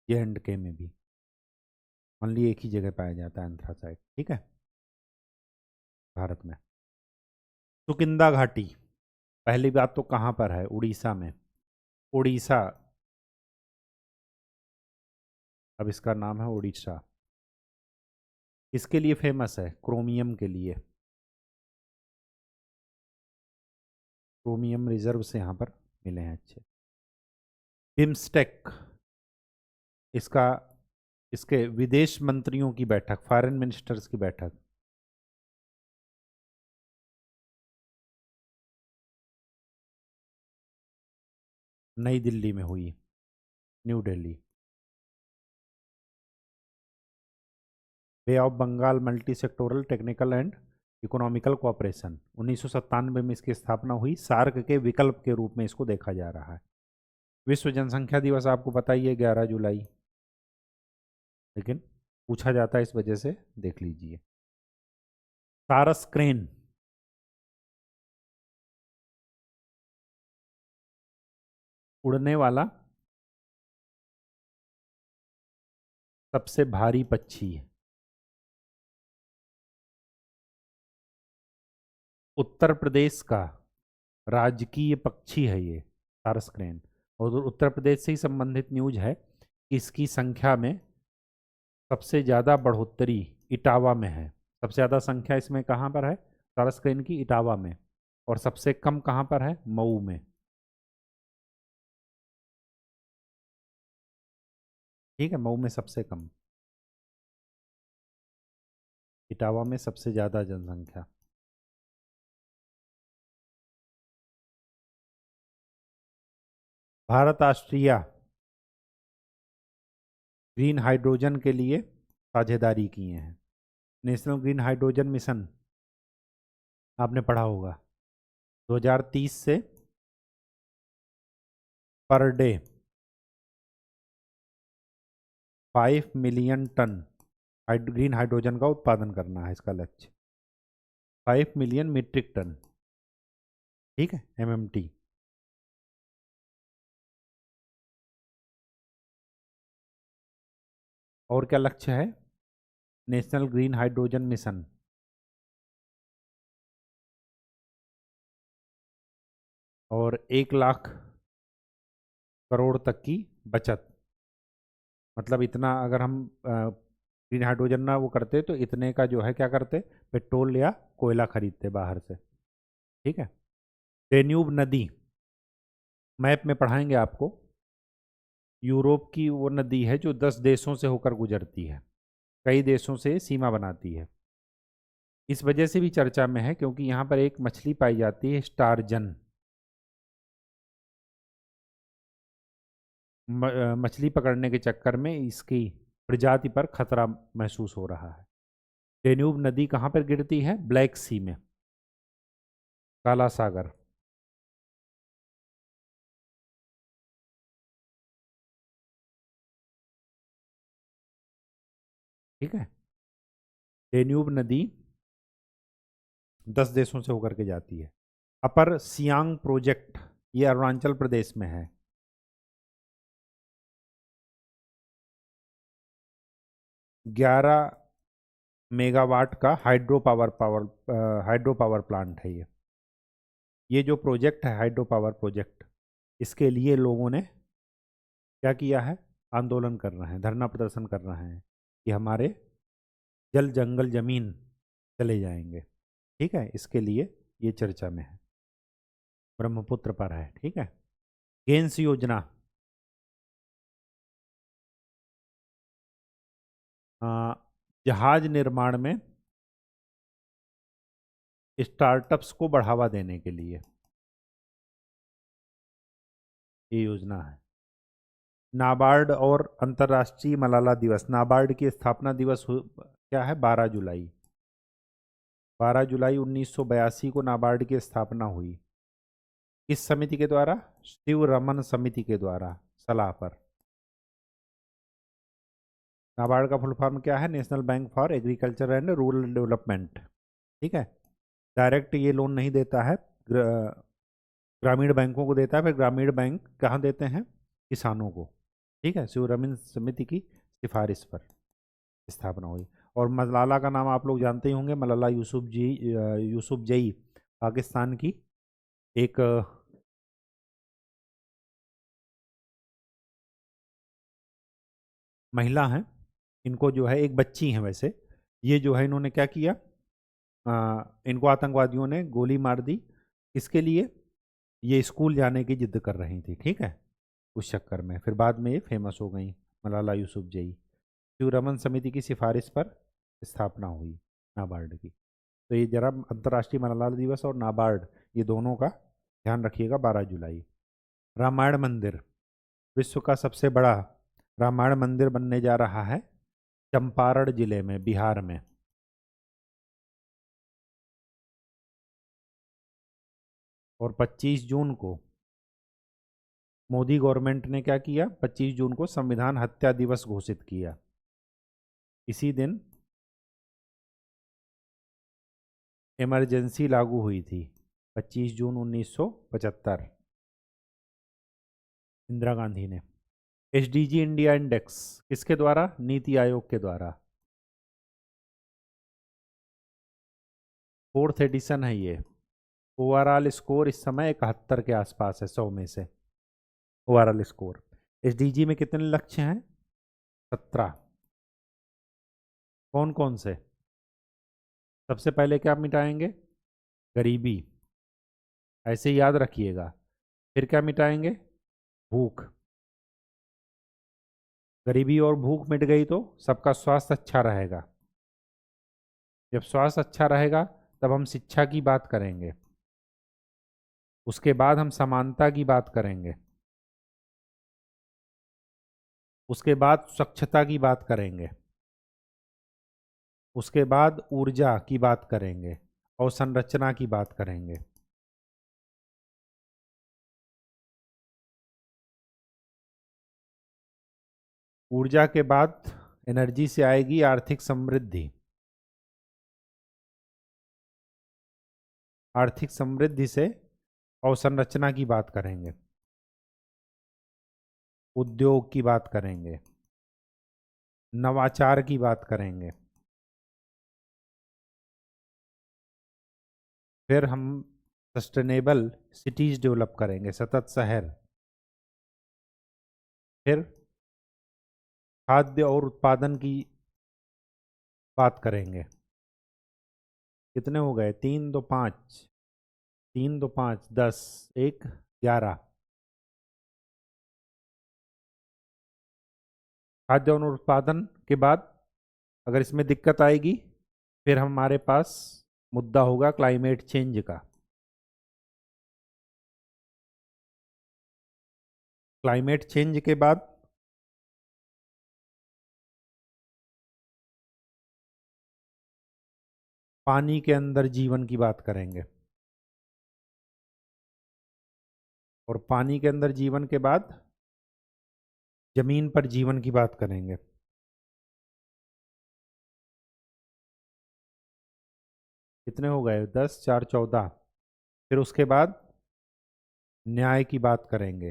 J&K में भी। ओनली एक ही जगह पाया जाता है एंथ्रासाइट, ठीक है, भारत में। सुकिंदा घाटी, पहली बात तो कहाँ पर है? उड़ीसा में। उड़ीसा, अब इसका नाम है उड़ीसा। इसके लिए फेमस है, क्रोमियम के लिए। क्रोमियम रिजर्व से यहाँ पर मिले हैं अच्छे। बिम्स्टेक, इसका इसके विदेश मंत्रियों की बैठक, फॉरेन मिनिस्टर्स की बैठक नई दिल्ली में हुई, new Delhi. Bay of Bengal multi sectoral technical and economical cooperation, 1997 में इसकी स्थापना हुई। सार्क के विकल्प के रूप में इसको देखा जा रहा है। विश्व जनसंख्या दिवस आपको पता ही है 11 जुलाई, लेकिन पूछा जाता है इस वजह से देख लीजिए। सारस क्रेन, उड़ने वाला सबसे भारी पक्षी है। उत्तर प्रदेश का राजकीय पक्षी है ये सारस क्रेन। और उत्तर प्रदेश से ही संबंधित न्यूज है कि इसकी संख्या में सबसे ज़्यादा बढ़ोतरी इटावा में है। सबसे ज़्यादा संख्या इसमें कहाँ पर है? सारस क्रेन की इटावा में। और सबसे कम कहाँ पर है? मऊ में। ठीक है, मऊ में सबसे कम, इटावा में सबसे ज़्यादा जनसंख्या। भारत ऑस्ट्रिया ग्रीन हाइड्रोजन के लिए साझेदारी किए हैं। नेशनल ग्रीन हाइड्रोजन मिशन आपने पढ़ा होगा, 2030 से per day 5 million ton green hydrogen का उत्पादन करना है इसका लक्ष्य। 5 मिलियन मीट्रिक टन, ठीक है, MMT। और क्या लक्ष्य है? नेशनल ग्रीन हाइड्रोजन मिशन, और 1 लाख करोड़ तक की बचत। मतलब इतना अगर हम ग्रीन हाइड्रोजन ना वो करते तो इतने का जो है क्या करते, पेट्रोल या कोयला खरीदते बाहर से। ठीक है। डेन्यूब नदी मैप में पढ़ाएंगे आपको। यूरोप की वो नदी है जो 10 देशों से होकर गुजरती है, कई देशों से सीमा बनाती है। इस वजह से भी चर्चा में है क्योंकि यहाँ पर एक मछली पाई जाती है स्टारजन। मछली पकड़ने के चक्कर में इसकी प्रजाति पर खतरा महसूस हो रहा है। डेन्यूब नदी कहाँ पर गिरती है? ब्लैक सी में, काला सागर। ठीक है। डेन्यूब नदी 10 देशों से होकर के जाती है। अपर सियांग प्रोजेक्ट ये अरुणाचल प्रदेश में है। 11 मेगावाट का हाइड्रो पावर प्लांट है ये जो प्रोजेक्ट है हाइड्रो पावर प्रोजेक्ट, इसके लिए लोगों ने क्या किया है? आंदोलन कर रहे हैं, धरना प्रदर्शन कर रहे हैं कि हमारे जल जंगल जमीन चले जाएंगे। ठीक है, इसके लिए ये चर्चा में है, ब्रह्मपुत्र पर है। ठीक है। गेंस योजना जहाज निर्माण में स्टार्टअप्स को बढ़ावा देने के लिए ये योजना है। नाबार्ड और अंतर्राष्ट्रीय मलाला दिवस, नाबार्ड की स्थापना दिवस क्या है? 12 जुलाई। 12 जुलाई 1982 को नाबार्ड की स्थापना हुई। किस समिति के द्वारा? शिव रमन समिति के द्वारा सलाह पर। नाबार्ड का फुल फॉर्म क्या है? National bank for agriculture and rural development. ठीक है। डायरेक्ट ये लोन नहीं देता है, ग्रामीण बैंकों को देता है, फिर ग्रामीण बैंक कहाँ देते हैं? किसानों को। ठीक है। शिव रमन समिति की सिफारिश पर स्थापना हुई। और मलाला का नाम आप लोग जानते ही होंगे, मलाला यूसुफ जई पाकिस्तान की एक महिला हैं। इनको जो है एक बच्ची हैं वैसे, ये जो है इन्होंने क्या किया, इनको आतंकवादियों ने गोली मार दी। इसके लिए ये स्कूल जाने की जिद कर रही थी। ठीक है। उस चक्कर में फिर बाद में ये फेमस हो गई, मलाला यूसुफ जई। शिव रमन समिति की सिफारिश पर स्थापना हुई नाबार्ड की। तो ये जरा अंतर्राष्ट्रीय मलाला दिवस और नाबार्ड ये दोनों का ध्यान रखिएगा। 12 जुलाई। रामायण मंदिर, विश्व का सबसे बड़ा रामायण मंदिर बनने जा रहा है चंपारण जिले में, बिहार में। और 25 जून को मोदी गवर्नमेंट ने क्या किया? 25 जून को संविधान हत्या दिवस घोषित किया। इसी दिन इमरजेंसी लागू हुई थी, 25 जून 1975, इंदिरा गांधी ने। एसडीजी इंडिया इंडेक्स किसके द्वारा? नीति आयोग के द्वारा। 4th एडिशन है ये। ओवरऑल स्कोर इस समय 71 के आसपास है 100 में से। ओवरऑल स्कोर एसडीजी में कितने लक्ष्य हैं? 17। कौन कौन से? सबसे पहले क्या मिटाएंगे? गरीबी, ऐसे ही याद रखिएगा। फिर क्या मिटाएंगे? भूख। गरीबी और भूख मिट गई तो सबका स्वास्थ्य अच्छा रहेगा। जब स्वास्थ्य अच्छा रहेगा तब हम शिक्षा की बात करेंगे, उसके बाद हम समानता की बात करेंगे, उसके बाद स्वच्छता की बात करेंगे, उसके बाद ऊर्जा की बात करेंगे और संरचना की बात करेंगे। ऊर्जा के बाद एनर्जी से आएगी आर्थिक समृद्धि। आर्थिक समृद्धि से अवसंरचना की बात करेंगे, उद्योग की बात करेंगे, नवाचार की बात करेंगे। फिर हम सस्टेनेबल सिटीज डेवलप करेंगे, सतत शहर। फिर खाद्य और उत्पादन की बात करेंगे। कितने हो गए? 3 2 5, 3 2 5 10, 1 11। खाद्य अनुत्पादन के बाद अगर इसमें दिक्कत आएगी फिर हमारे पास मुद्दा होगा क्लाइमेट चेंज का। क्लाइमेट चेंज के बाद पानी के अंदर जीवन की बात करेंगे, और पानी के अंदर जीवन के बाद जमीन पर जीवन की बात करेंगे। कितने हो गए? 10 4 14। फिर उसके बाद न्याय की बात करेंगे,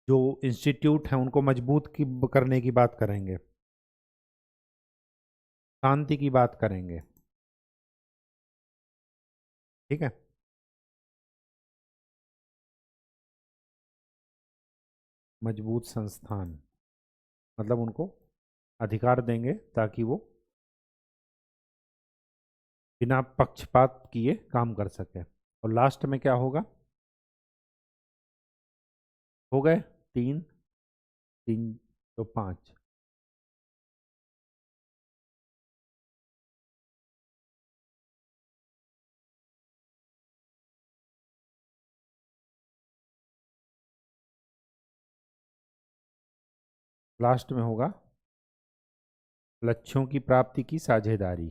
जो इंस्टीट्यूट हैं उनको मजबूत करने की बात करेंगे, शांति की बात करेंगे। ठीक है। मजबूत संस्थान मतलब उनको अधिकार देंगे ताकि वो बिना पक्षपात किए काम कर सके। और लास्ट में क्या होगा? हो गए 3 3 तो 5। लास्ट में होगा लक्ष्यों की प्राप्ति की साझेदारी।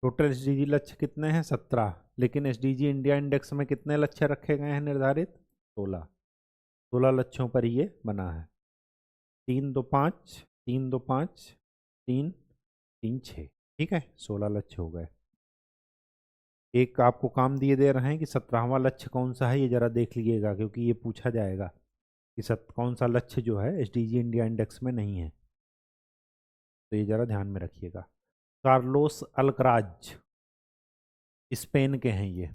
टोटल एसडीजी लक्ष्य कितने हैं? 17। लेकिन एसडीजी इंडिया इंडेक्स में कितने लक्ष्य रखे गए हैं निर्धारित? 16। 16 लक्ष्यों पर ये बना है। 3 2 5, 3 2 5, 3 3 6। ठीक है, 16 लक्ष्य हो गए। एक आपको काम दिए दे रहे हैं कि 17वां लक्ष्य कौन सा है, ये जरा देख लीजिएगा, क्योंकि ये पूछा जाएगा कि कौन सा लक्ष्य जो है एसडीजी इंडिया इंडेक्स में नहीं है, तो ये जरा ध्यान में रखिएगा। कार्लोस अल्कराज स्पेन के हैं ये।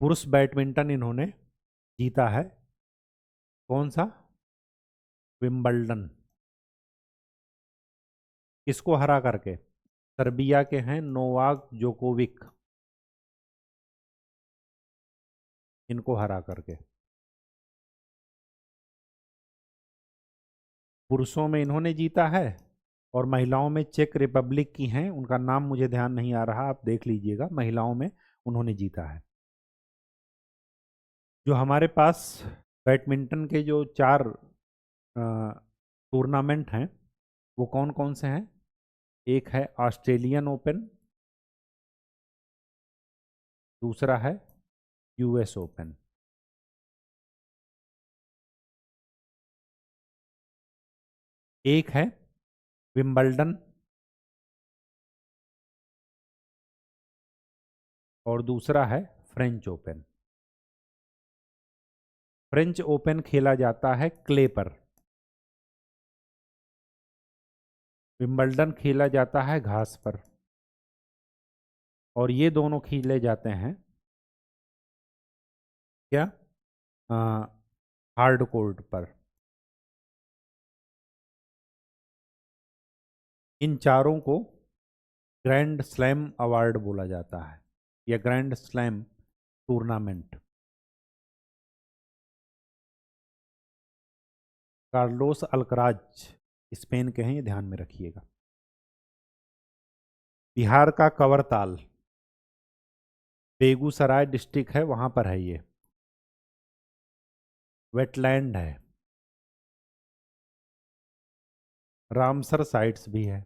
पुरुष बैडमिंटन इन्होंने जीता है। कौन सा? विंबलडन। किसको हरा करके? सर्बिया के हैं नोवाक जोकोविक, इनको हरा करके। पुरुषों में इन्होंने जीता है, और महिलाओं में चेक रिपब्लिक की हैं, उनका नाम मुझे ध्यान नहीं आ रहा, आप देख लीजिएगा। महिलाओं में उन्होंने जीता है। जो हमारे पास बैडमिंटन के जो 4 टूर्नामेंट हैं वो कौन कौन से हैं? एक है ऑस्ट्रेलियन ओपन, दूसरा है यूएस ओपन, एक है विंबलडन, और दूसरा है फ्रेंच ओपन। फ्रेंच ओपन खेला जाता है क्ले पर, विंबलडन खेला जाता है घास पर, और ये दोनों खेले जाते हैं क्या? हार्ड कोर्ट पर। इन चारों को ग्रैंड स्लैम अवार्ड बोला जाता है, या grand slam tournament. Carlos Alcaraz Spain के हैं, ये ध्यान में रखिएगा। बिहार का कवरताल बेगूसराय डिस्ट्रिक्ट है, वहां पर है ये। वेटलैंड है, रामसर साइट्स भी है।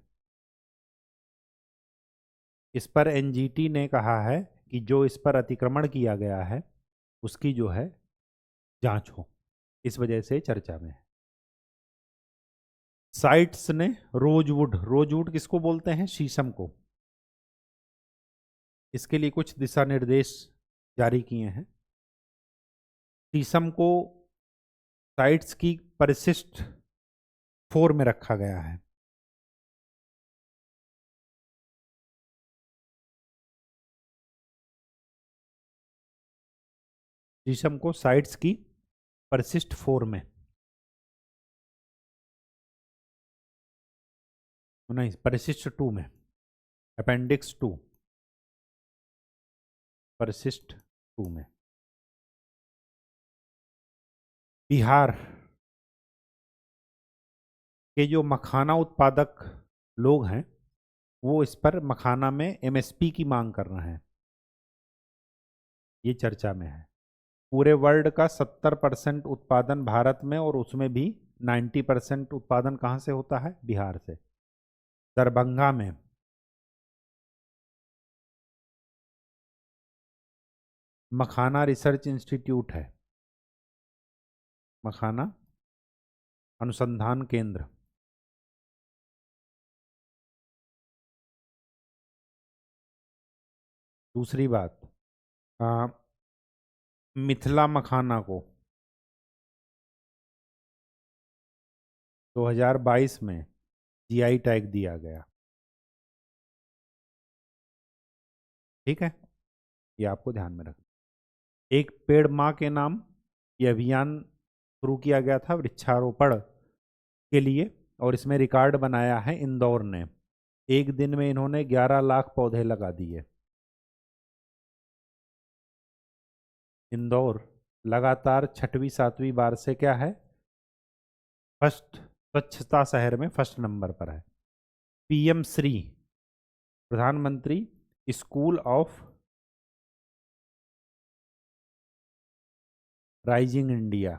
इस पर एनजीटी ने कहा है कि जो इस पर अतिक्रमण किया गया है उसकी जो है जांच हो, इस वजह से चर्चा में है। साइट्स ने रोजवुड, रोजवुड किसको बोलते हैं? शीशम को। इसके लिए कुछ दिशा निर्देश जारी किए हैं। शीशम को साइट्स की परिशिष्ट 4 में रखा गया है। शीशम को साइट्स की परसिस्ट 4 में, नहीं परसिस्ट 2 में, अपेंडिक्स 2, परसिस्ट 2 में। बिहार के जो मखाना उत्पादक लोग हैं वो इस पर मखाना में एमएसपी की मांग कर रहे हैं, ये चर्चा में है। पूरे वर्ल्ड का 70% उत्पादन भारत में, और उसमें भी 90% उत्पादन कहाँ से होता है? बिहार से। दरभंगा में मखाना रिसर्च इंस्टीट्यूट है, मखाना अनुसंधान केंद्र। दूसरी बात, आ, मिथिला मखाना को 2022 में जीआई टैग दिया गया। ठीक है, ये आपको ध्यान में रखना। एक पेड़ माँ के नाम, ये अभियान शुरू किया गया था वृक्षारोपण के लिए, और इसमें रिकॉर्ड बनाया है इंदौर ने। एक दिन में इन्होंने 11 लाख पौधे लगा दिए। इंदौर लगातार 6वीं 7वीं बार से क्या है? फर्स्ट, स्वच्छता शहर में फर्स्ट नंबर पर है। पीएम श्री, प्रधानमंत्री school of rising India,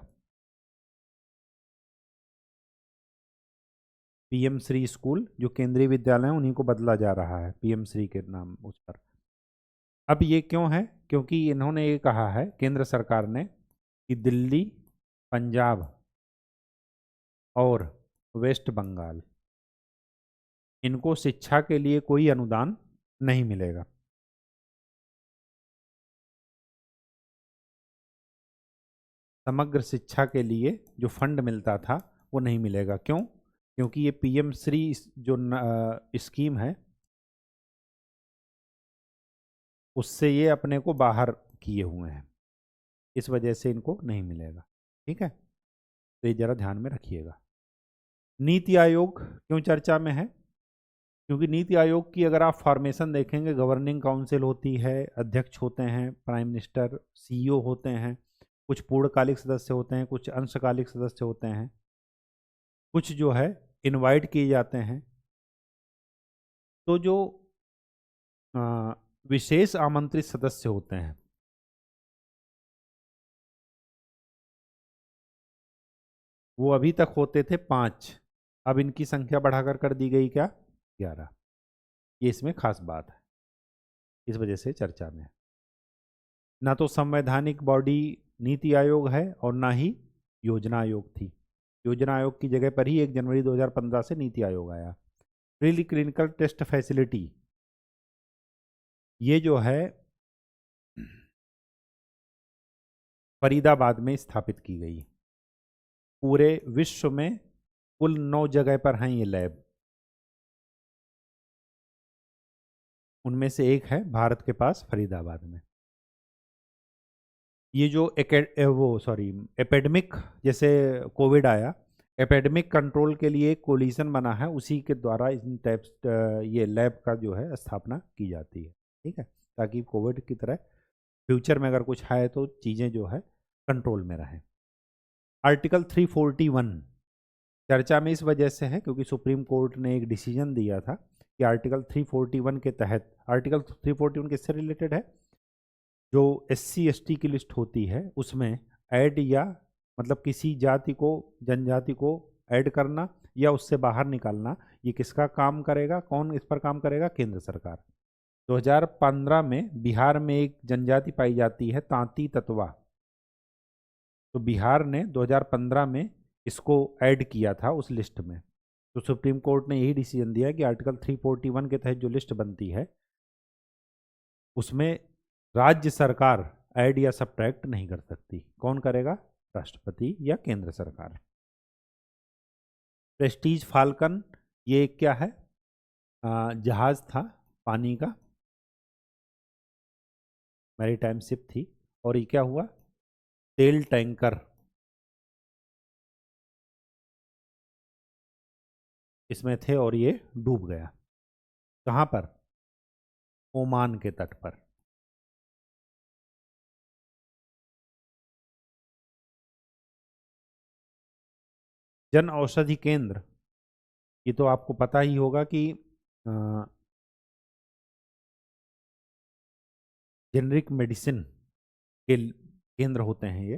PM Shri school जो केंद्रीय विद्यालय हैं उन्हीं को बदला जा रहा है पीएम श्री के नाम उस पर। अब ये क्यों है? क्योंकि इन्होंने ये कहा है केंद्र सरकार ने कि दिल्ली, पंजाब और वेस्ट बंगाल, इनको शिक्षा के लिए कोई अनुदान नहीं मिलेगा। समग्र शिक्षा के लिए जो फंड मिलता था वो नहीं मिलेगा। क्यों? क्योंकि ये पीएम श्री जो स्कीम है उससे ये अपने को बाहर किए हुए हैं, इस वजह से इनको नहीं मिलेगा। ठीक है, तो ये जरा ध्यान में रखिएगा। नीति आयोग क्यों चर्चा में है? क्योंकि नीति आयोग की अगर आप फॉर्मेशन देखेंगे, गवर्निंग काउंसिल होती है, अध्यक्ष होते हैं, प्राइम मिनिस्टर, सीईओ होते हैं, कुछ पूर्णकालिक सदस्य होते हैं, कुछ अंशकालिक सदस्य होते हैं, कुछ जो है इनवाइट किए जाते हैं। तो जो विशेष आमंत्रित सदस्य होते हैं वो अभी तक होते थे 5, अब इनकी संख्या बढ़ाकर कर दी गई क्या? 11। ये इसमें खास बात है, इस वजह से चर्चा में है। ना तो संवैधानिक बॉडी नीति आयोग है और ना ही योजना आयोग थी। योजना आयोग की जगह पर ही 1 जनवरी 2015 से नीति आयोग आया। प्री क्लिनिकल टेस्ट फैसिलिटी, ये जो है फरीदाबाद में स्थापित की गई। पूरे विश्व में कुल 9 जगह पर हैं ये लैब, उनमें से एक है भारत के पास फरीदाबाद में। ये जो एपेडेमिक, जैसे कोविड आया, एपेडेमिक कंट्रोल के लिए एक कोलिशन बना है, उसी के द्वारा इन टाइप्स ये लैब का जो है स्थापना की जाती है। ठीक है, ताकि कोविड की तरह फ्यूचर में अगर कुछ आए तो चीज़ें जो है कंट्रोल में रहें। आर्टिकल 341 चर्चा में इस वजह से है क्योंकि सुप्रीम कोर्ट ने एक डिसीजन दिया था कि आर्टिकल 341 के तहत, आर्टिकल 341 किससे रिलेटेड है? जो SC ST की लिस्ट होती है उसमें ऐड या मतलब किसी जाति को, जनजाति को ऐड करना या उससे बाहर निकालना, ये किसका काम करेगा? कौन इस पर काम करेगा? केंद्र सरकार। 2015 में बिहार में एक जनजाति पाई जाती है तांती ततवा, तो बिहार ने 2015 में इसको ऐड किया था उस लिस्ट में। तो सुप्रीम कोर्ट ने यही डिसीजन दिया कि आर्टिकल 341 के तहत जो लिस्ट बनती है उसमें राज्य सरकार ऐड या सब्ट्रैक्ट नहीं कर सकती। कौन करेगा? राष्ट्रपति या केंद्र सरकार। प्रेस्टीज फाल्कन, ये एक क्या है? जहाज था पानी का, मैरीटाइम शिप थी, और ये क्या हुआ? तेल टैंकर इसमें थे और ये डूब गया। कहाँ पर? ओमान के तट पर। जन औषधि केंद्र, ये तो आपको पता ही होगा कि जेनरिक मेडिसिन के केंद्र होते हैं ये।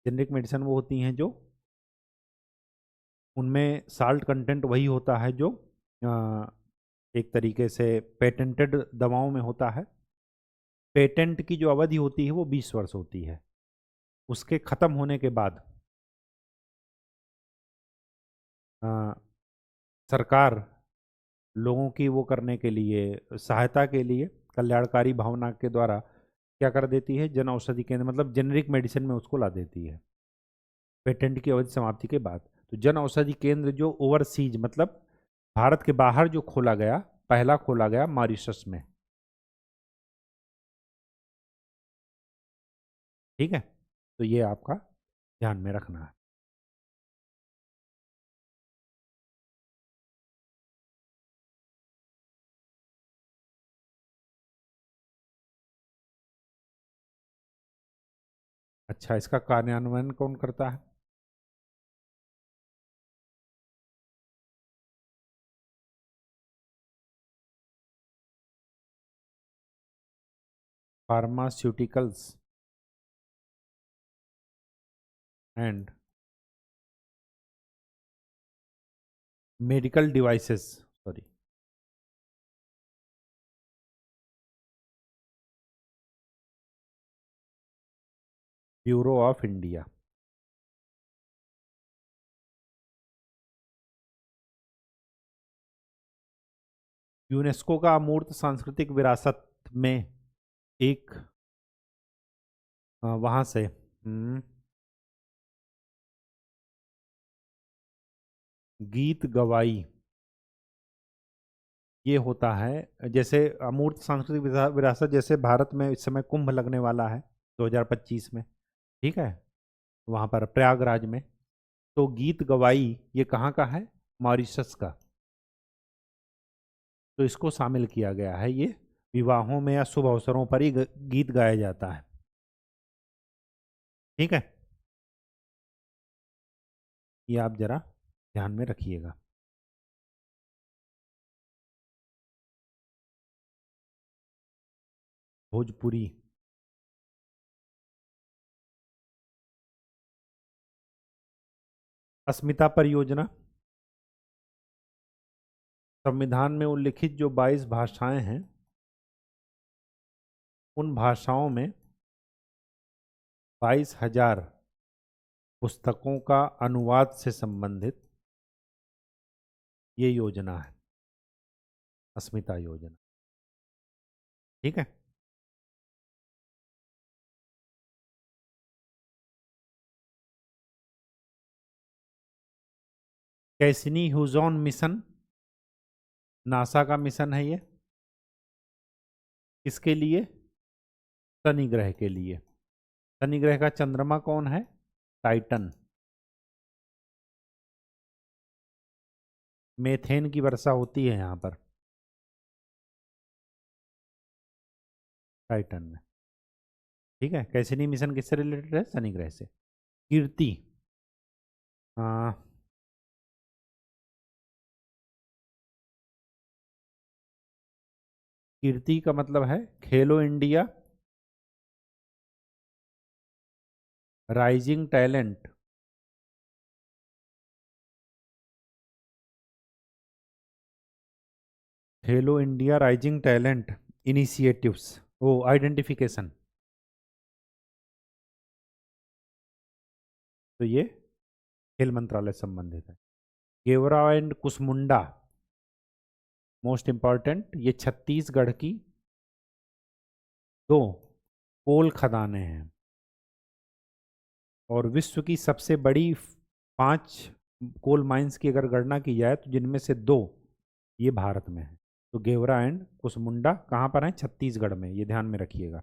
जेनरिक मेडिसिन वो होती हैं जो उनमें साल्ट कंटेंट वही होता है जो अ, एक तरीके से पेटेंटेड दवाओं में होता है। पेटेंट की जो अवधि होती है वो 20 वर्ष होती है। उसके ख़त्म होने के बाद अ, सरकार लोगों की वो करने के लिए, सहायता के लिए, कल्याणकारी भावना के द्वारा क्या कर देती है, जन औषधि केंद्र मतलब जेनरिक मेडिसिन में उसको ला देती है पेटेंट की अवधि समाप्ति के बाद। तो जन औषधि केंद्र जो ओवरसीज मतलब भारत के बाहर जो खोला गया, पहला खोला गया मॉरिशस में। ठीक है, तो ये आपका ध्यान में रखना है। अच्छा, इसका कार्यान्वयन कौन करता है? Pharmaceuticals and medical devices, sorry, bureau of India. UNESCO का अमूर्त सांस्कृतिक विरासत में एक वहां से गीत गवाई ये होता है। जैसे अमूर्त सांस्कृतिक विरासत, जैसे भारत में इस समय कुंभ लगने वाला है 2025 में, ठीक है, वहाँ पर प्रयागराज में। तो गीत गवाई ये कहाँ का है? मॉरिशस का। तो इसको शामिल किया गया है। ये विवाहों में या शुभ अवसरों पर ही गीत गाया जाता है। ठीक है, ये आप जरा ध्यान में रखिएगा। भोजपुरी, अस्मिता परियोजना, संविधान में उल्लिखित जो 22 भाषाएं हैं उन भाषाओं में 22,000 पुस्तकों का अनुवाद से संबंधित ये योजना है, अस्मिता योजना। ठीक है, कैसिनी ह्यूजॉन मिशन नासा का मिशन है ये। किसके लिए? शनि ग्रह के लिए। शनि ग्रह का चंद्रमा कौन है? टाइटन। मेथेन की वर्षा होती है यहाँ पर टाइटन में। ठीक है, कैसिनी मिशन किससे रिलेटेड है? शनि ग्रह से। कीर्ति, हाँ, कीर्ति का मतलब है खेलो इंडिया राइजिंग टैलेंट खेलो इंडिया राइजिंग टैलेंट इनिशिएटिव्स, वो आइडेंटिफिकेशन। तो ये खेल मंत्रालय से संबंधित है। Gevra and Kusmunda, most important, ये छत्तीसगढ़ की दो कोल खदानें हैं और विश्व की सबसे बड़ी 5 कोल माइंस की अगर गणना की जाए तो जिनमें से 2 ये भारत में है। तो गेवरा एंड कुसमुंडा कहाँ पर है? छत्तीसगढ़ में, ये ध्यान में रखिएगा।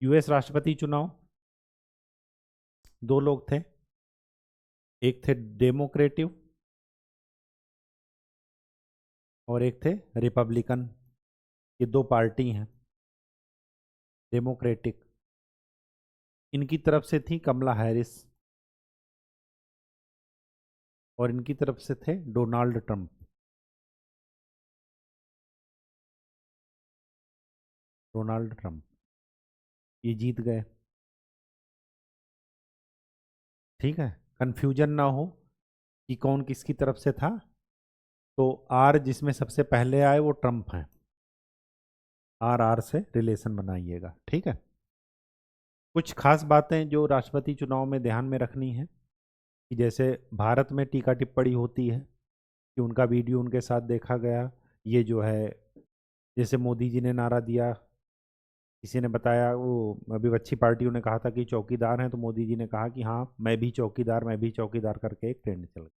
यूएस राष्ट्रपति चुनाव, दो लोग थे, एक थे डेमोक्रेटिव और एक थे रिपब्लिकन। ये दो पार्टी हैं। डेमोक्रेटिक, इनकी तरफ से थी कमला हैरिस और इनकी तरफ से थे डोनाल्ड ट्रंप। डोनाल्ड ट्रंप ये जीत गए। ठीक है, कंफ्यूजन ना हो कि कौन किसकी तरफ से था। तो आर जिसमें सबसे पहले आए वो ट्रंप हैं। आर आर से रिलेशन बनाइएगा, ठीक है। कुछ खास बातें जो राष्ट्रपति चुनाव में ध्यान में रखनी है कि जैसे भारत में टीका टिप्पणी होती है कि उनका वीडियो उनके साथ देखा गया। ये जो है, जैसे मोदी जी ने नारा दिया, किसी ने बताया, वो अभी अच्छी पार्टियों ने कहा था कि चौकीदार हैं, तो मोदी जी ने कहा कि हाँ मैं भी चौकीदार, मैं भी चौकीदार करके एक ट्रेंड चल गया।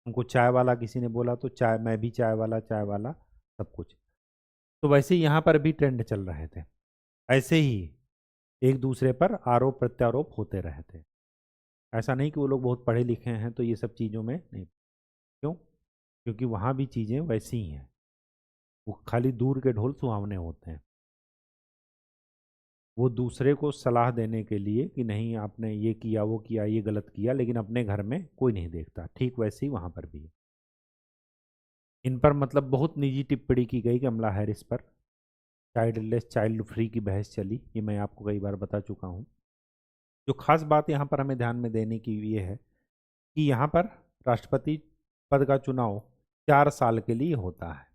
उनको चाय वाला किसी ने बोला तो चाय, मैं भी चाय वाला, चाय वाला, सब कुछ। तो वैसे ही यहाँ पर भी ट्रेंड चल रहे थे। ऐसे ही एक दूसरे पर आरोप प्रत्यारोप होते रहे थे। ऐसा नहीं कि वो लोग बहुत पढ़े लिखे हैं तो ये सब चीज़ों में नहीं। क्यों? क्योंकि वहाँ भी चीज़ें वैसी ही हैं। वो खाली दूर के ढोल सुहावने होते हैं। वो दूसरे को सलाह देने के लिए कि नहीं आपने ये किया, वो किया, ये गलत किया, लेकिन अपने घर में कोई नहीं देखता। ठीक वैसे ही वहाँ पर भी है। इन पर मतलब बहुत निजी टिप्पणी की गई कमला हैरिस पर। चाइल्डलेस, चाइल्ड फ्री की बहस चली, ये मैं आपको कई बार बता चुका हूँ। जो खास बात यहाँ पर हमें ध्यान में देने की ये है कि यहाँ पर राष्ट्रपति पद का चुनाव 4 साल के लिए होता है।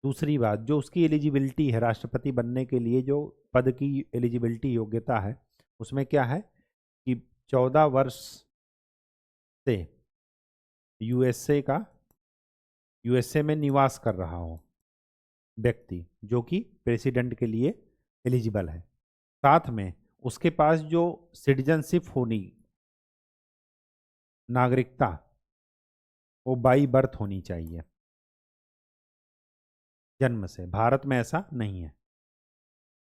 दूसरी बात, जो उसकी एलिजिबिलिटी है राष्ट्रपति बनने के लिए, जो पद की एलिजिबिलिटी योग्यता है, उसमें क्या है कि 14 वर्ष से यूएसए में निवास कर रहा हो व्यक्ति, जो कि प्रेसिडेंट के लिए एलिजिबल है। साथ में उसके पास जो सिटीजनशिप होनी, नागरिकता, वो बाई बर्थ होनी चाहिए, जन्म से। भारत में ऐसा नहीं है।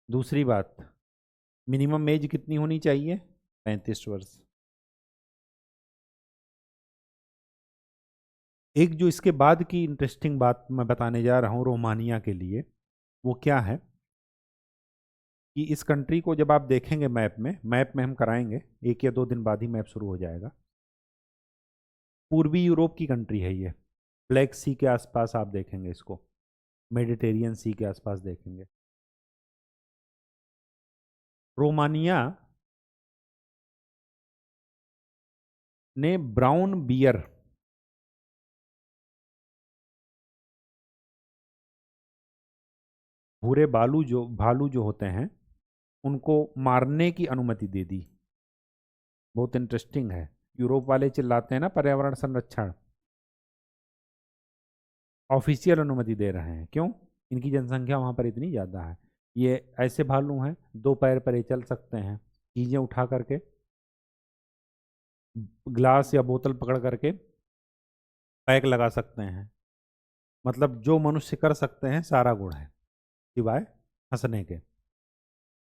दूसरी बात, मिनिमम एज कितनी होनी चाहिए? 35 वर्ष। एक जो इसके बाद की इंटरेस्टिंग बात मैं बताने जा रहा हूँ रोमानिया के लिए, वो क्या है कि इस कंट्री को जब आप देखेंगे मैप में हम कराएंगे, 1 या 2 दिन बाद ही मैप शुरू हो जाएगा। पूर्वी यूरोप की कंट्री है ये। ब्लैक सी के आसपास आप देखेंगे इसको, मेडिटेरियन सी के आसपास देखेंगे। रोमानिया ने ब्राउन बियर, भूरे भालू जो होते हैं, उनको मारने की अनुमति दे दी। बहुत इंटरेस्टिंग है। यूरोप वाले चिल्लाते हैं ना पर्यावरण संरक्षण, ऑफिशियल अनुमति दे रहे हैं। क्यों? इनकी जनसंख्या वहाँ पर इतनी ज़्यादा है। ये ऐसे भालू हैं, 2 पैर पर ये चल सकते हैं, चीज़ें उठा करके, ग्लास या बोतल पकड़ करके पैक लगा सकते हैं। मतलब जो मनुष्य कर सकते हैं सारा गुण है, सिवाय हंसने के।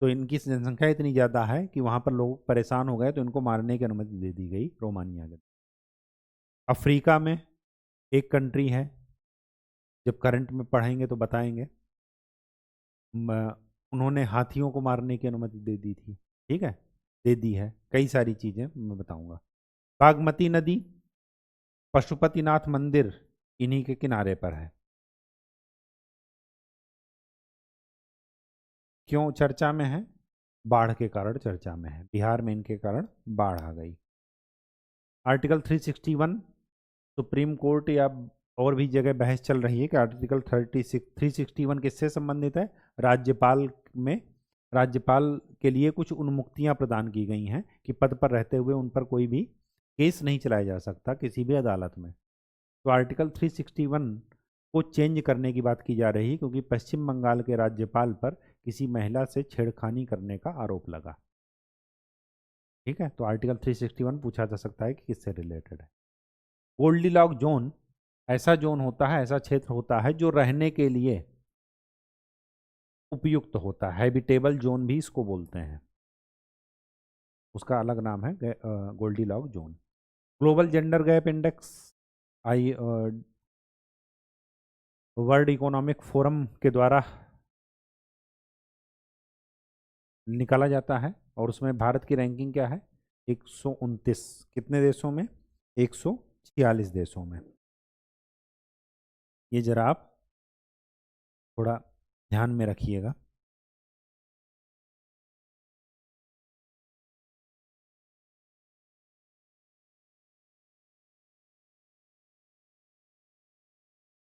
तो इनकी जनसंख्या इतनी ज़्यादा है कि वहाँ पर लोग परेशान हो गए, तो इनको मारने की अनुमति दे दी गई रोमानिया के। अफ्रीका में एक कंट्री है, जब करंट में पढ़ेंगे तो बताएंगे। उन्होंने हाथियों को मारने की अनुमति दे दी थी। ठीक है, दे दी है। कई सारी चीज़ें मैं बताऊंगा। बागमती नदी, पशुपतिनाथ मंदिर इन्हीं के किनारे पर है। क्यों चर्चा में है? बाढ़ के कारण चर्चा में है। बिहार में इनके कारण बाढ़ आ गई। आर्टिकल 361, सुप्रीम कोर्ट या और भी जगह बहस चल रही है कि आर्टिकल 361 किससे संबंधित है? राज्यपाल में, राज्यपाल के लिए कुछ उन्मुक्तियां प्रदान की गई हैं कि पद पर रहते हुए उन पर कोई भी केस नहीं चलाया जा सकता किसी भी अदालत में। तो आर्टिकल 361 को चेंज करने की बात की जा रही है, क्योंकि पश्चिम बंगाल के राज्यपाल पर किसी महिला से छेड़खानी करने का आरोप लगा। ठीक है, तो आर्टिकल 361 पूछा जा सकता है कि किससे रिलेटेड है। गोल्डीलॉक जोन ऐसा जोन होता है, ऐसा क्षेत्र होता है जो रहने के लिए उपयुक्त होता है, हैबिटेबल जोन भी इसको बोलते हैं, उसका अलग नाम है Goldilock zone. Global gender gap index आई वर्ल्ड इकोनॉमिक फोरम के द्वारा निकाला जाता है, और उसमें भारत की रैंकिंग क्या है, 129। कितने देशों में, 146 देशों में। ये जरा आप थोड़ा ध्यान में रखिएगा।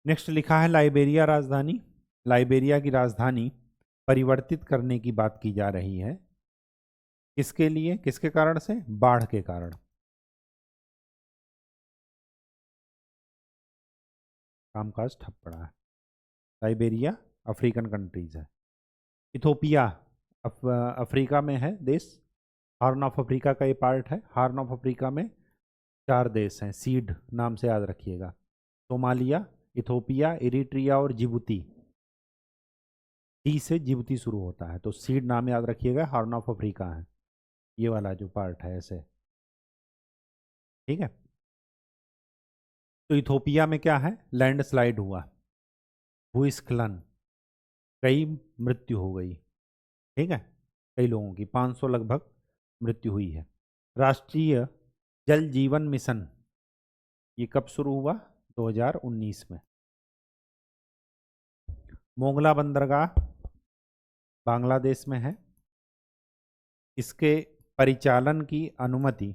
नेक्स्ट लिखा है लाइबेरिया राजधानी। लाइबेरिया की राजधानी परिवर्तित करने की बात की जा रही है, किसके लिए, किसके कारण से, बाढ़ के कारण। कामकाज ठप पड़ा है। लाइबेरिया अफ्रीकन कंट्रीज है। इथोपिया अफ्रीका में है देश, हॉर्न ऑफ अफ्रीका का ये पार्ट है। हॉर्न ऑफ अफ्रीका में 4 देश हैं, सीड नाम से याद रखिएगा, सोमालिया, इथोपिया, इरिट्रिया और जिबूती। टी से जिबूती शुरू होता है, तो सीड नाम याद रखिएगा, हॉर्न ऑफ अफ्रीका है ये वाला जो पार्ट है, ऐसे, ठीक है। तो इथोपिया में क्या है, लैंडस्लाइड हुआ, भूस्खलन, कई मृत्यु हो गई, ठीक है, कई लोगों की 500 लगभग मृत्यु हुई है। राष्ट्रीय जल जीवन मिशन ये कब शुरू हुआ, 2019 में। मोंगला बंदरगाह बांग्लादेश में है, इसके परिचालन की अनुमति,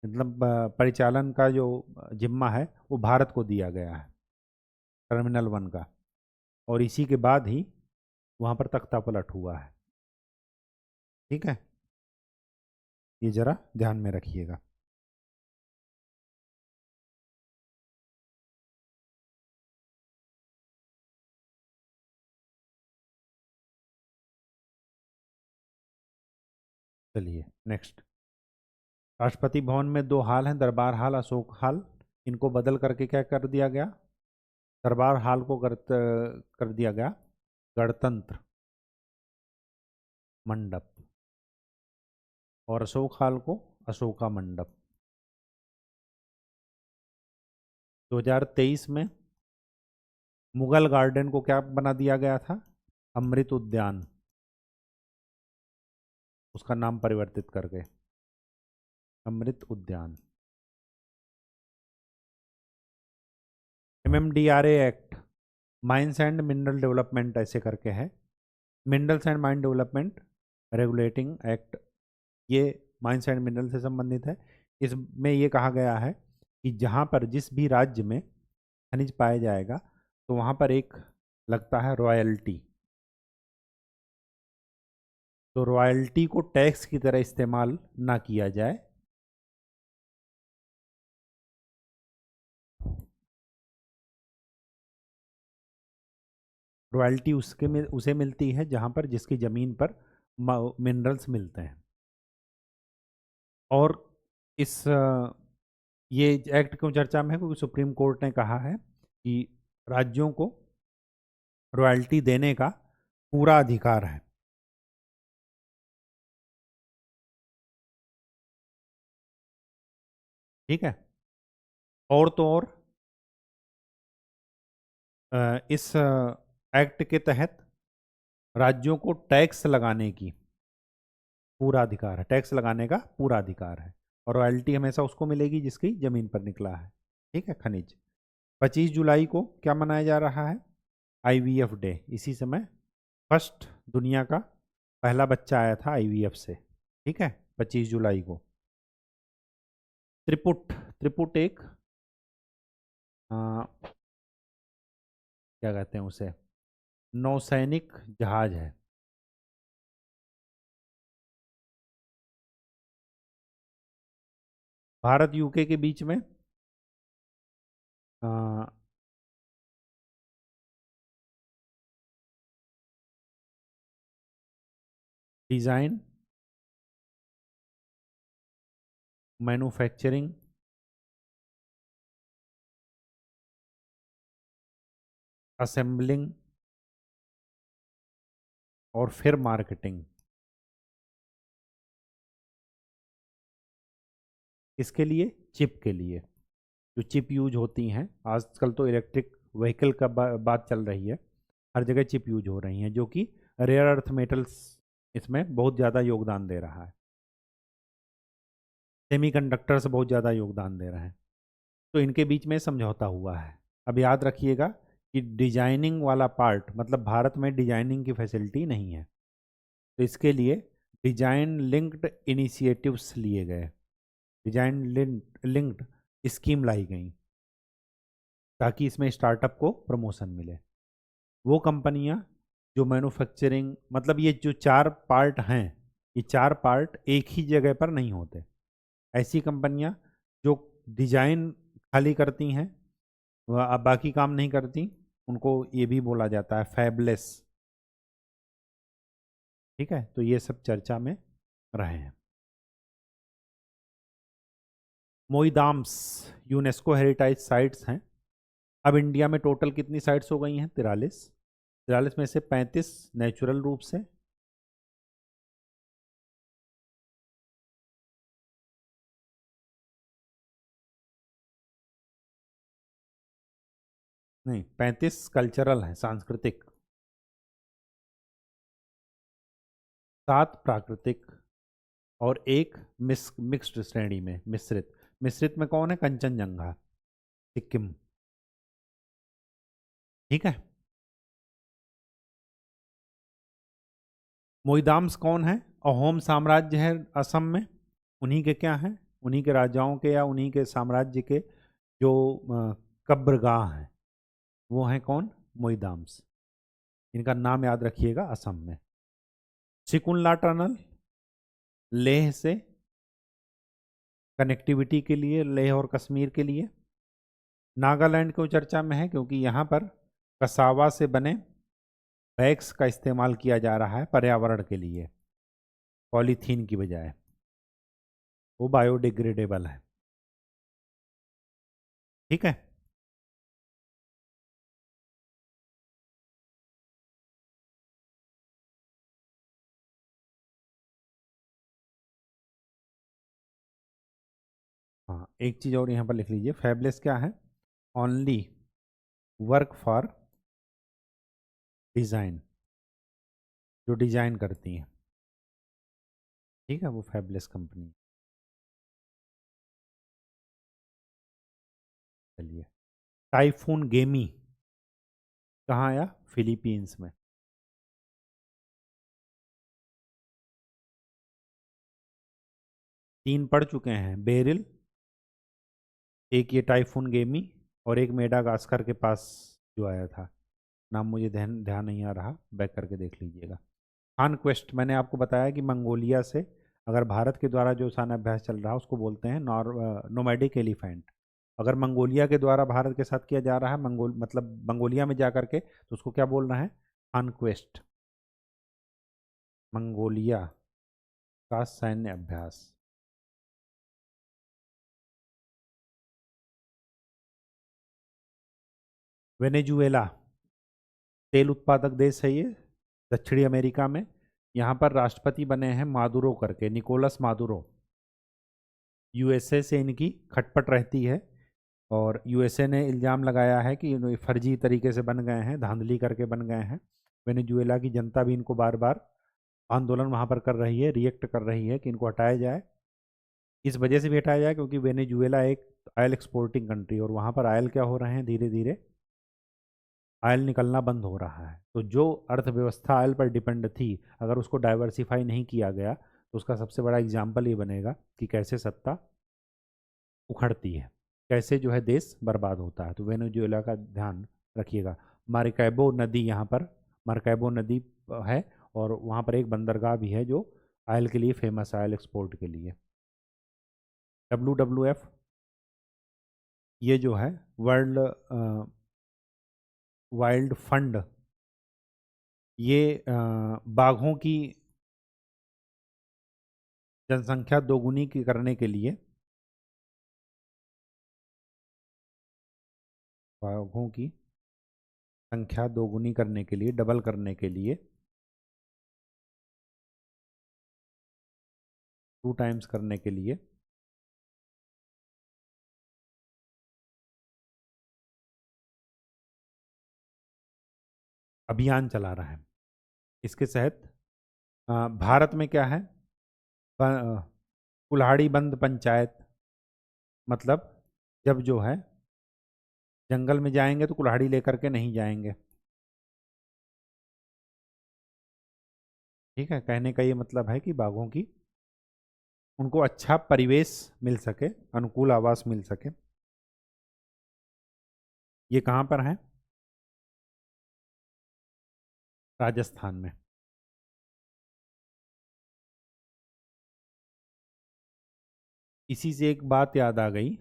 मतलब परिचालन का जो जिम्मा है वो भारत को दिया गया है, टर्मिनल 1 का, और इसी के बाद ही वहाँ पर तख्ता पलट हुआ है, ठीक है, ये जरा ध्यान में रखिएगा। चलिए नेक्स्ट। राष्ट्रपति भवन में 2 हाल हैं, दरबार हाल, अशोक हाल। इनको बदल करके क्या कर दिया गया, दरबार हाल को कर दिया गया गणतंत्र मंडप, और अशोक हाल को अशोका मंडप। 2023 में मुगल गार्डन को क्या बना दिया गया था, अमृत उद्यान, उसका नाम परिवर्तित करके अमृत उद्यान। MMDRA act, mines and mineral development ऐसे करके है, minerals and mine development regulating act, ये माइंस एंड मिनरल से संबंधित है। इसमें ये कहा गया है कि जहाँ पर जिस भी राज्य में खनिज पाया जाएगा तो वहाँ पर एक लगता है रॉयल्टी, तो रॉयल्टी को टैक्स की तरह इस्तेमाल ना किया जाए। रॉयल्टी उसे मिलती है जहाँ पर जिसकी ज़मीन पर मिनरल्स मिलते हैं। और इस ये एक्ट क्यों चर्चा में है, क्योंकि सुप्रीम कोर्ट ने कहा है कि राज्यों को रॉयल्टी देने का पूरा अधिकार है, ठीक है। और तो और इस एक्ट के तहत राज्यों को टैक्स लगाने की पूरा अधिकार है, टैक्स लगाने का पूरा अधिकार है, और रॉयल्टी हमेशा उसको मिलेगी जिसकी ज़मीन पर निकला है, ठीक है, खनिज। 25 जुलाई को क्या मनाया जा रहा है, IVF डे। इसी समय फर्स्ट दुनिया का पहला बच्चा आया था IVF से, ठीक है, 25 जुलाई को। त्रिपुट, त्रिपुट एक क्या कहते हैं उसे, नौसैनिक जहाज है। भारत UK के बीच में डिज़ाइन, मैन्युफैक्चरिंग, असेंबलिंग और फिर मार्केटिंग। इसके लिए चिप के लिए, जो चिप यूज होती हैं आजकल, तो इलेक्ट्रिक व्हीकल का बात चल रही है, हर जगह चिप यूज हो रही हैं, जो कि रेयर अर्थ मेटल्स इसमें बहुत ज़्यादा योगदान दे रहा है। सेमीकंडक्टर्स बहुत ज़्यादा योगदान दे रहे हैं। तो इनके बीच में समझौता हुआ है। अब याद रखिएगा कि डिजाइनिंग वाला पार्ट, मतलब भारत में डिजाइनिंग की फैसिलिटी नहीं है, तो इसके लिए डिजाइन लिंक्ड इनिशिएटिव्स लिए गए, डिजाइन लिंक्ड स्कीम लाई गई, ताकि इसमें स्टार्टअप को प्रमोशन मिले। वो कंपनियां जो मैन्युफैक्चरिंग, मतलब ये जो चार पार्ट हैं, ये चार पार्ट एक ही जगह पर नहीं होते। ऐसी कंपनियां जो डिजाइन खाली करती हैं, वह अब बाकी काम नहीं करती, उनको ये भी बोला जाता है फैबलेस। ठीक है, तो ये सब चर्चा में रहे हैं। मोईदाम्स यूनेस्को हेरिटेज साइट्स हैं। अब इंडिया में टोटल कितनी साइट्स हो गई हैं? 43। 43 में से 35 नेचुरल रूप से, नहीं 35 कल्चरल हैं, सांस्कृतिक, 7 प्राकृतिक, और एक मिक्स्ड श्रेणी में मिश्रित। मिश्रित में कौन है? कंचनजंगा, सिक्किम। ठीक है। मोईदाम्स कौन है? अहोम साम्राज्य है असम में, उन्हीं के क्या हैं, उन्हीं के राजाओं के या उन्हीं के साम्राज्य के जो कब्रगाह हैं, वो हैं कौन? मोईदाम्स। इनका नाम याद रखिएगा असम में। सिकुनला टनल लेह से कनेक्टिविटी के लिए, लेह और कश्मीर के लिए। नागालैंड को चर्चा में है क्योंकि यहाँ पर कसावा से बने बैग्स का इस्तेमाल किया जा रहा है पर्यावरण के लिए, पॉलीथीन की बजाय, वो बायोडिग्रेडेबल है। ठीक है। हाँ, एक चीज़ और यहाँ पर लिख लीजिए, फैबलेस क्या है? ओनली वर्क फॉर डिज़ाइन, जो डिज़ाइन करती हैं। ठीक है, वो फैबलेस कंपनी। चलिए, टाइफून गेमी कहाँ आया? फिलीपींस में। 3 पढ़ चुके हैं, बेरिल, एक ये टाइफून गेमी, और एक मेडागास्कर के पास जो आया था, नाम मुझे ध्यान ध्यान नहीं आ रहा, बैक करके देख लीजिएगा। कॉन्क्वेस्ट, मैंने आपको बताया कि मंगोलिया से अगर भारत के द्वारा जो सैन्य अभ्यास चल रहा है उसको बोलते हैं नोमैडिक एलिफेंट। अगर मंगोलिया के द्वारा भारत के साथ किया जा रहा है, मतलब मंगोलिया में जा करके, तो उसको क्या बोल रहे हैं? कॉन्क्वेस्ट, मंगोलिया का सैन्य अभ्यास। वेनेजुएला तेल उत्पादक देश है ये, दक्षिणी अमेरिका में। यहाँ पर राष्ट्रपति बने हैं मादुरो करके, निकोलस मादुरो। यूएसए से इनकी खटपट रहती है, और यूएसए ने इल्ज़ाम लगाया है कि ये फर्जी तरीके से बन गए हैं, धांधली करके बन गए हैं। वेनेजुएला की जनता भी इनको बार बार आंदोलन वहाँ पर कर रही है, रिएक्ट कर रही है कि इनको हटाया जाए। इस वजह से भी हटाया जाए क्योंकि वेनेजुएला एक ऑयल एक्सपोर्टिंग कंट्री, और वहाँ पर ऑयल क्या हो रहे हैं, धीरे धीरे ऑयल निकलना बंद हो रहा है। तो जो अर्थव्यवस्था ऑयल पर डिपेंड थी, अगर उसको डाइवर्सिफाई नहीं किया गया, तो उसका सबसे बड़ा एग्जाम्पल ये बनेगा कि कैसे सत्ता उखड़ती है, कैसे जो है देश बर्बाद होता है। तो वेनेजुएला का ध्यान रखिएगा। मार्कैबो नदी यहाँ पर, मार्कैबो नदी है, और वहाँ पर एक बंदरगाह भी है जो ऑयल के लिए फेमस है, ऑयल एक्सपोर्ट के लिए। WWF ये जो है वर्ल्ड वाइल्ड फंड, ये बाघों की जनसंख्या दोगुनी की करने के लिए, बाघों की संख्या दोगुनी करने के लिए, डबल करने के लिए 2 टाइम्स करने के लिए अभियान चला रहा है। इसके तहत भारत में क्या है, कुल्हाड़ी बंद पंचायत, मतलब जब जो है जंगल में जाएंगे तो कुल्हाड़ी लेकर के नहीं जाएंगे। ठीक है, कहने का ये मतलब है कि बाघों की उनको अच्छा परिवेश मिल सके, अनुकूल आवास मिल सके। ये कहाँ पर है? राजस्थान में। इसी से एक बात याद आ गई,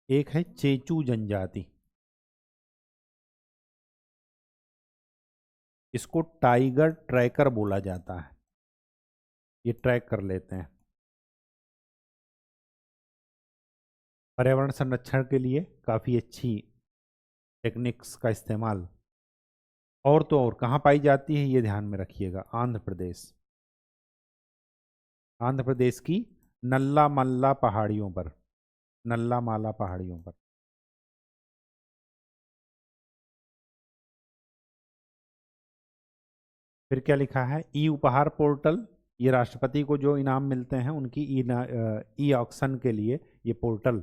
एक है चेचू जनजाति, इसको टाइगर ट्रैकर बोला जाता है। ये ट्रैक कर लेते हैं। पर्यावरण संरक्षण के लिए काफ़ी अच्छी टेक्निक्स का इस्तेमाल। और तो और कहाँ पाई जाती है ये ध्यान में रखिएगा, आंध्र प्रदेश। आंध्र प्रदेश की नल्ला मल्ला पहाड़ियों पर, नल्ला माला पहाड़ियों पर। फिर क्या लिखा है, ई उपहार पोर्टल, ये राष्ट्रपति को जो इनाम मिलते हैं उनकी ई ऑक्शन के लिए ये पोर्टल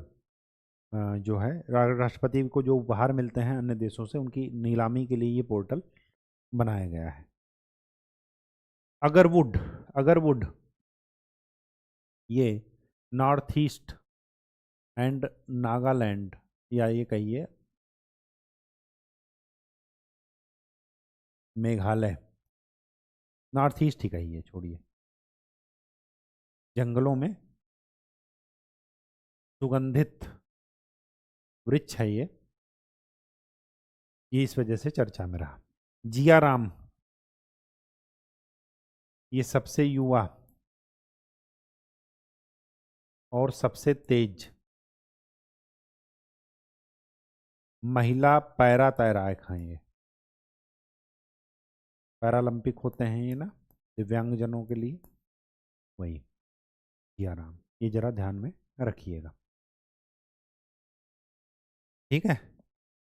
जो है, राष्ट्रपति को जो उपहार मिलते हैं अन्य देशों से उनकी नीलामी के लिए ये पोर्टल बनाया गया है। अगरवुड, अगरवुड ये नॉर्थ ईस्ट एंड नागालैंड, या ये कहिए मेघालय, नॉर्थ ईस्ट ही कहिए, छोड़िए, जंगलों में सुगंधित वृक्ष है ये इस वजह से चर्चा में रहा। जिया राम, ये सबसे युवा और सबसे तेज महिला पैरा तैराक हैं। ये पैरालंपिक होते हैं ये ना, दिव्यांगजनों के लिए, वही जिया राम, ये जरा ध्यान में रखिएगा। ठीक है।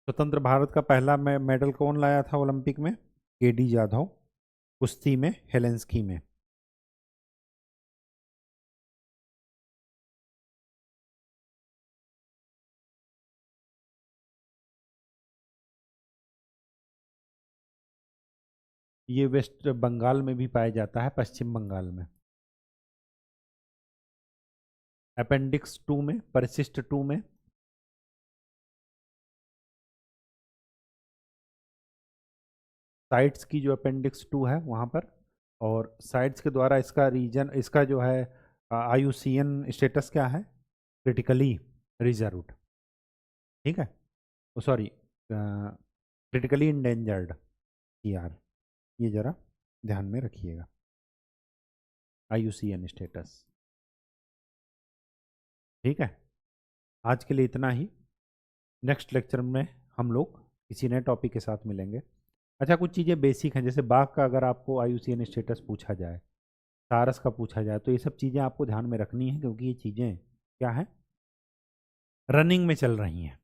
स्वतंत्र भारत का पहला मेडल कौन लाया था ओलंपिक में? केडी जाधव, कुश्ती में हेलेंस्की में। ये वेस्ट बंगाल में भी पाया जाता है, पश्चिम बंगाल में। अपेंडिक्स 2 में, परिशिष्ट 2 में। साइट्स की जो अपेंडिक्स 2 है वहाँ पर, और साइट्स के द्वारा इसका रीजन, इसका जो है IUCN स्टेटस क्या है, क्रिटिकली रिजर्व्ड। ठीक है, सॉरी, क्रिटिकली इंडेंजर्ड, CR, ये जरा ध्यान में रखिएगा, IUCN स्टेटस। ठीक है, आज के लिए इतना ही। नेक्स्ट लेक्चर में हम लोग किसी नए टॉपिक के साथ मिलेंगे। अच्छा, कुछ चीज़ें बेसिक हैं, जैसे बाघ का अगर आपको IUCN स्टेटस पूछा जाए, सारस का पूछा जाए, तो ये सब चीज़ें आपको ध्यान में रखनी है, क्योंकि ये चीज़ें क्या हैं, रनिंग में चल रही हैं,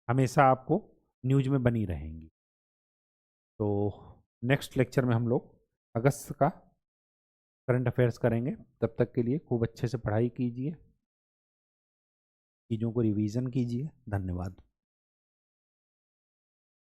हमेशा आपको न्यूज में बनी रहेंगी। तो नेक्स्ट लेक्चर में हम लोग अगस्त का करंट अफेयर्स करेंगे। तब तक के लिए खूब अच्छे से पढ़ाई कीजिए, चीज़ों को रिवीजन कीजिए। धन्यवाद।